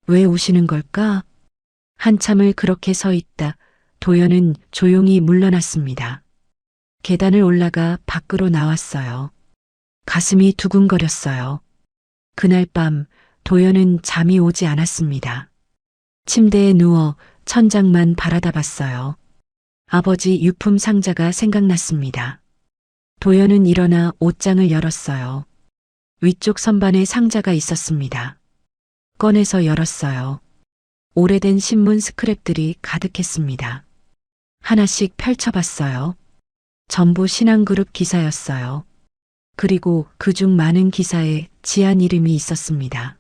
[SPEAKER 3] 왜 우시는 걸까? 한참을 그렇게 서 있다 도연은 조용히 물러났습니다. 계단을 올라가 밖으로 나왔어요. 가슴이 두근거렸어요. 그날 밤 도연은 잠이 오지 않았습니다. 침대에 누워 천장만 바라다 봤어요. 아버지 유품 상자가 생각났습니다. 도연은 일어나 옷장을 열었어요. 위쪽 선반에 상자가 있었습니다. 꺼내서 열었어요. 오래된 신문 스크랩들이 가득했습니다. 하나씩 펼쳐봤어요. 전부 신한그룹 기사였어요. 그리고 그중 많은 기사에 지안 이름이 있었습니다.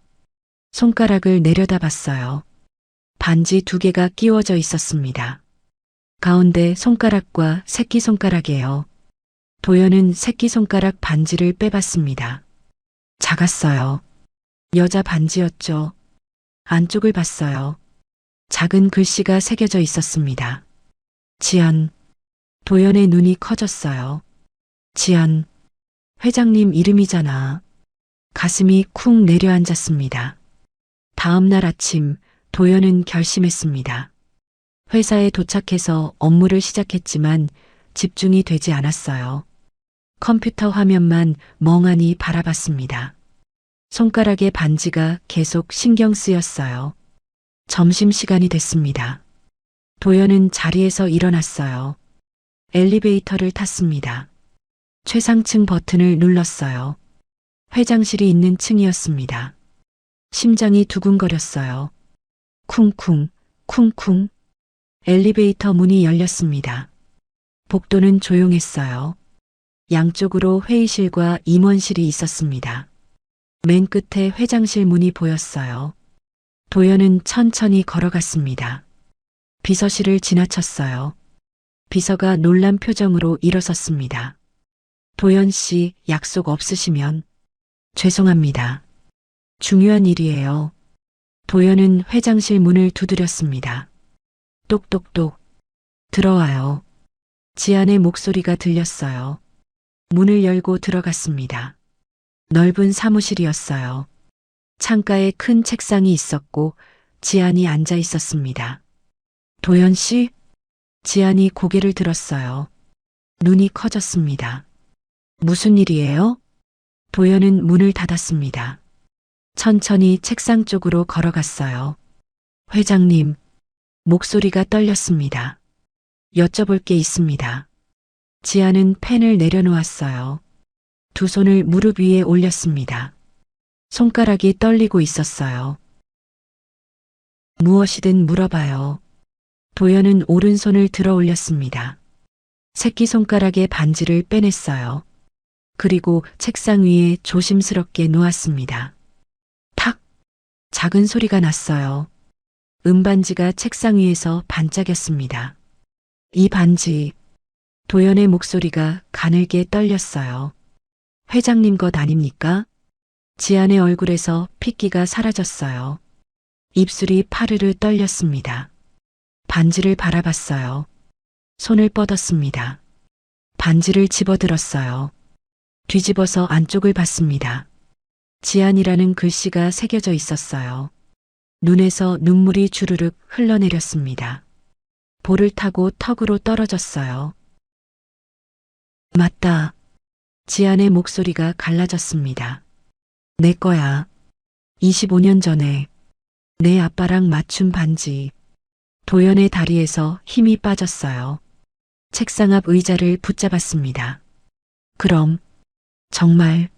[SPEAKER 3] 손가락을 내려다봤어요. 반지 2개가 끼워져 있었습니다. 가운데 손가락과 새끼손가락이에요. 도연은 새끼손가락 반지를 빼봤습니다. 작았어요. 여자 반지였죠. 안쪽을 봤어요. 작은 글씨가 새겨져 있었습니다. 지안. 도연의 눈이 커졌어요. 지안. 회장님 이름이잖아. 가슴이 쿵 내려앉았습니다. 다음 날 아침 도연은 결심했습니다. 회사에 도착해서 업무를 시작했지만 집중이 되지 않았어요. 컴퓨터 화면만 멍하니 바라봤습니다. 손가락에 반지가 계속 신경 쓰였어요. 점심시간이 됐습니다. 도연은 자리에서 일어났어요. 엘리베이터를 탔습니다. 최상층 버튼을 눌렀어요. 회장실이 있는 층이었습니다. 심장이 두근거렸어요. 쿵쿵, 쿵쿵. 엘리베이터 문이 열렸습니다. 복도는 조용했어요. 양쪽으로 회의실과 임원실이 있었습니다. 맨 끝에 회장실 문이 보였어요. 도연은 천천히 걸어갔습니다. 비서실을 지나쳤어요. 비서가 놀란 표정으로 일어섰습니다. 도연 씨, 약속 없으시면 죄송합니다. 중요한 일이에요. 도연은 회장실 문을 두드렸습니다. 똑똑똑. 들어와요. 지안의 목소리가 들렸어요. 문을 열고 들어갔습니다. 넓은 사무실이었어요. 창가에 큰 책상이 있었고 지안이 앉아 있었습니다. 도연 씨? 지안이 고개를 들었어요. 눈이 커졌습니다. 무슨 일이에요? 도연은 문을 닫았습니다. 천천히 책상 쪽으로 걸어갔어요. 회장님, 목소리가 떨렸습니다. 여쭤볼 게 있습니다. 지안은 펜을 내려놓았어요. 두 손을 무릎 위에 올렸습니다. 손가락이 떨리고 있었어요. 무엇이든 물어봐요. 도연은 오른손을 들어 올렸습니다. 새끼손가락에 반지를 빼냈어요. 그리고 책상 위에 조심스럽게 놓았습니다. 탁! 작은 소리가 났어요. 은반지가 책상 위에서 반짝였습니다. 이 반지, 도연의 목소리가 가늘게 떨렸어요. 회장님 것 아닙니까? 지안의 얼굴에서 핏기가 사라졌어요. 입술이 파르르 떨렸습니다. 반지를 바라봤어요. 손을 뻗었습니다. 반지를 집어들었어요. 뒤집어서 안쪽을 봤습니다. 지안이라는 글씨가 새겨져 있었어요. 눈에서 눈물이 주르륵 흘러내렸습니다. 볼을 타고 턱으로 떨어졌어요. 맞다. 지안의 목소리가 갈라졌습니다. 내 거야. 25년 전에 내 아빠랑 맞춘 반지. 도연의 다리에서 힘이 빠졌어요. 책상 앞 의자를 붙잡았습니다. 그럼 정말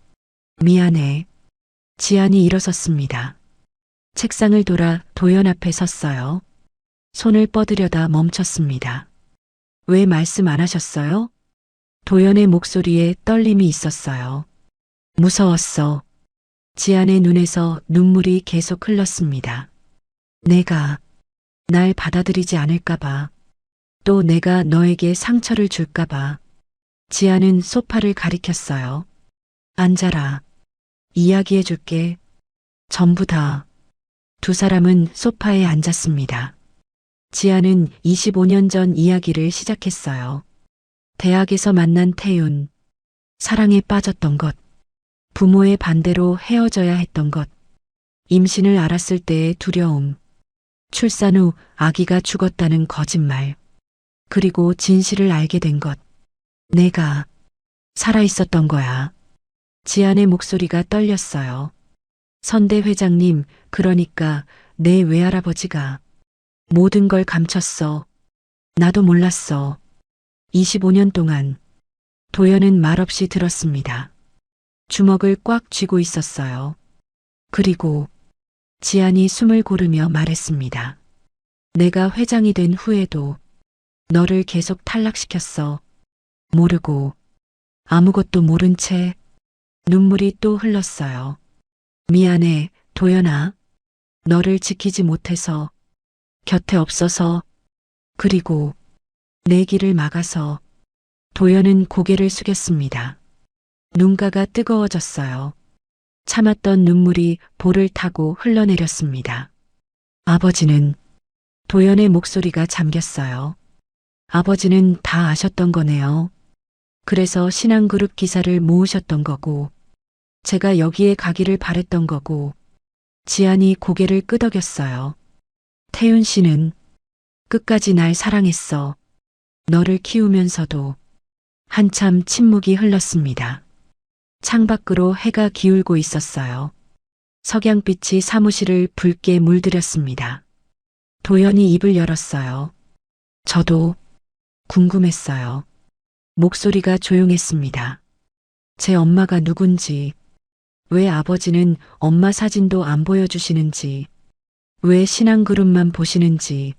[SPEAKER 3] 미안해. 지안이 일어섰습니다. 책상을 돌아 도연 앞에 섰어요. 손을 뻗으려다 멈췄습니다. 왜 말씀 안 하셨어요? 도연의 목소리에 떨림이 있었어요. 무서웠어. 지안의 눈에서 눈물이 계속 흘렀습니다. 내가 날 받아들이지 않을까봐. 또 내가 너에게 상처를 줄까봐. 지아는 소파를 가리켰어요. 앉아라. 이야기해줄게. 전부 다. 두 사람은 소파에 앉았습니다. 지아는 25년 전 이야기를 시작했어요. 대학에서 만난 태윤. 사랑에 빠졌던 것. 부모의 반대로 헤어져야 했던 것. 임신을 알았을 때의 두려움. 출산 후 아기가 죽었다는 거짓말. 그리고 진실을 알게 된 것. 내가 살아있었던 거야. 지안의 목소리가 떨렸어요. 선대 회장님, 그러니까 내 외할아버지가 모든 걸 감췄어. 나도 몰랐어. 25년 동안. 도연은 말없이 들었습니다. 주먹을 꽉 쥐고 있었어요. 그리고 지안이 숨을 고르며 말했습니다. 내가 회장이 된 후에도 너를 계속 탈락시켰어. 모르고 아무것도 모른 채. 눈물이 또 흘렀어요. 미안해, 도연아. 너를 지키지 못해서, 곁에 없어서, 그리고 내 길을 막아서. 도연은 고개를 숙였습니다. 눈가가 뜨거워졌어요. 참았던 눈물이 볼을 타고 흘러내렸습니다. 아버지는, 도연의 목소리가 잠겼어요. 아버지는 다 아셨던 거네요. 그래서 신앙그룹 기사를 모으셨던 거고, 제가 여기에 가기를 바랬던 거고. 지안이 고개를 끄덕였어요. 태윤 씨는 끝까지 날 사랑했어. 너를 키우면서도. 한참 침묵이 흘렀습니다. 창밖으로 해가 기울고 있었어요. 석양빛이 사무실을 붉게 물들였습니다. 도연이 입을 열었어요. 저도 궁금했어요. 목소리가 조용했습니다. 제 엄마가 누군지, 왜 아버지는 엄마 사진도 안 보여주시는지, 왜 신앙그룹만 보시는지.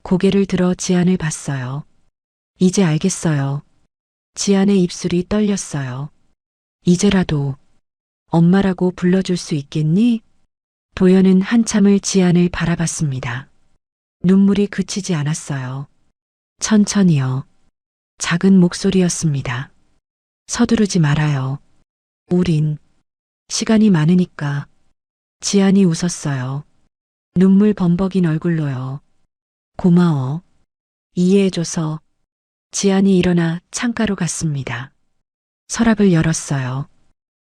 [SPEAKER 3] 고개를 들어 지안을 봤어요. 이제 알겠어요. 지안의 입술이 떨렸어요. 이제라도 엄마라고 불러줄 수 있겠니? 도연은 한참을 지안을 바라봤습니다. 눈물이 그치지 않았어요. 천천히요. 작은 목소리였습니다. 서두르지 말아요. 우린 시간이 많으니까. 지안이 웃었어요. 눈물 범벅인 얼굴로요. 고마워. 이해해줘서. 지안이 일어나 창가로 갔습니다. 서랍을 열었어요.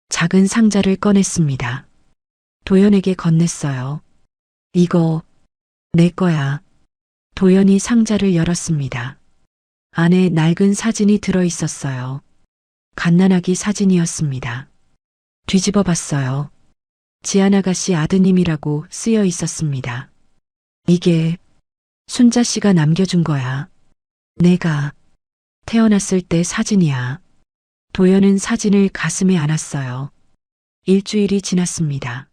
[SPEAKER 3] 작은 상자를 꺼냈습니다. 도연에게 건넸어요. 이거 내 거야. 도연이 상자를 열었습니다. 안에 낡은 사진이 들어 있었어요. 갓난아기 사진이었습니다. 뒤집어 봤어요. 지안 아가씨 아드님이라고 쓰여 있었습니다. 이게 순자 씨가 남겨준 거야. 내가 태어났을 때 사진이야. 도연은 사진을 가슴에 안았어요. 일주일이 지났습니다.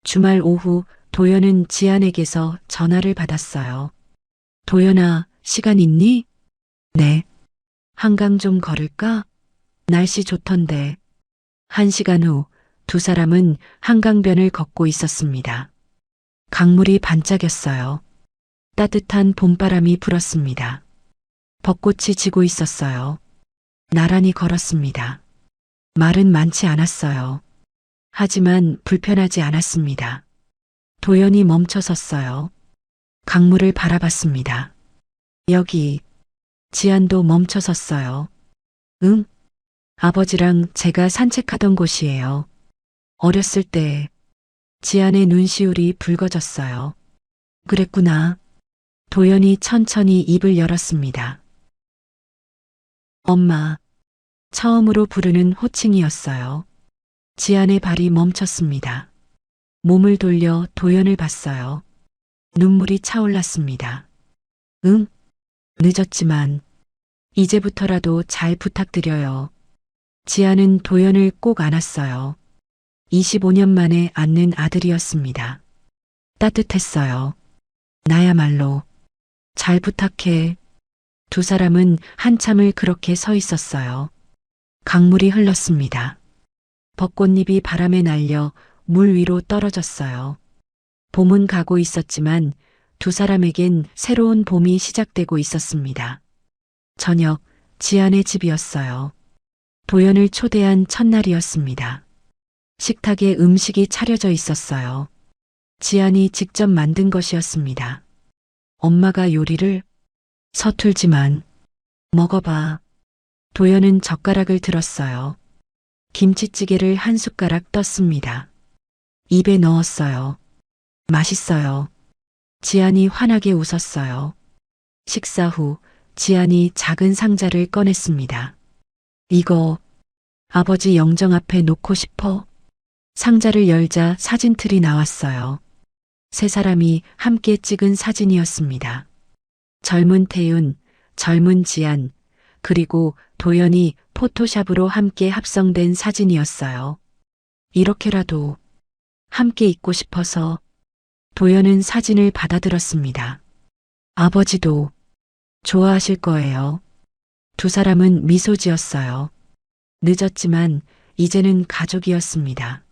[SPEAKER 3] 주말 오후 도연은 지안에게서 전화를 받았어요. 도연아, 시간 있니? 네. 한강 좀 걸을까? 날씨 좋던데. 1시간 후 두 사람은 한강변을 걷고 있었습니다. 강물이 반짝였어요. 따뜻한 봄바람이 불었습니다. 벚꽃이 지고 있었어요. 나란히 걸었습니다. 말은 많지 않았어요. 하지만 불편하지 않았습니다. 도연이 멈춰 섰어요. 강물을 바라봤습니다. 여기. 지안도 멈춰 섰어요. 응? 아버지랑 제가 산책하던 곳이에요. 어렸을 때. 지안의 눈시울이 붉어졌어요. 그랬구나. 도연이 천천히 입을 열었습니다. 엄마. 처음으로 부르는 호칭이었어요. 지안의 발이 멈췄습니다. 몸을 돌려 도연을 봤어요. 눈물이 차올랐습니다. 응? 늦었지만 이제부터라도 잘 부탁드려요. 지안은 도연을 꼭 안았어요. 25년 만에 안는 아들이었습니다. 따뜻했어요. 나야말로. 잘 부탁해. 두 사람은 한참을 그렇게 서 있었어요. 강물이 흘렀습니다. 벚꽃잎이 바람에 날려 물 위로 떨어졌어요. 봄은 가고 있었지만 두 사람에겐 새로운 봄이 시작되고 있었습니다. 저녁, 지안의 집이었어요. 도연을 초대한 첫날이었습니다. 식탁에 음식이 차려져 있었어요. 지안이 직접 만든 것이었습니다. 엄마가 요리를 서툴지만 먹어봐. 도연은 젓가락을 들었어요. 김치찌개를 한 숟가락 떴습니다. 입에 넣었어요. 맛있어요. 지안이 환하게 웃었어요. 식사 후 지안이 작은 상자를 꺼냈습니다. 이거 아버지 영정 앞에 놓고 싶어. 상자를 열자 사진틀이 나왔어요. 세 사람이 함께 찍은 사진이었습니다. 젊은 태윤, 젊은 지안, 그리고 도연이 포토샵으로 함께 합성된 사진이었어요. 이렇게라도 함께 있고 싶어서 도연은 사진을 받아들었습니다. 아버지도 좋아하실 거예요. 두 사람은 미소 지었어요. 늦었지만 이제는 가족이었습니다.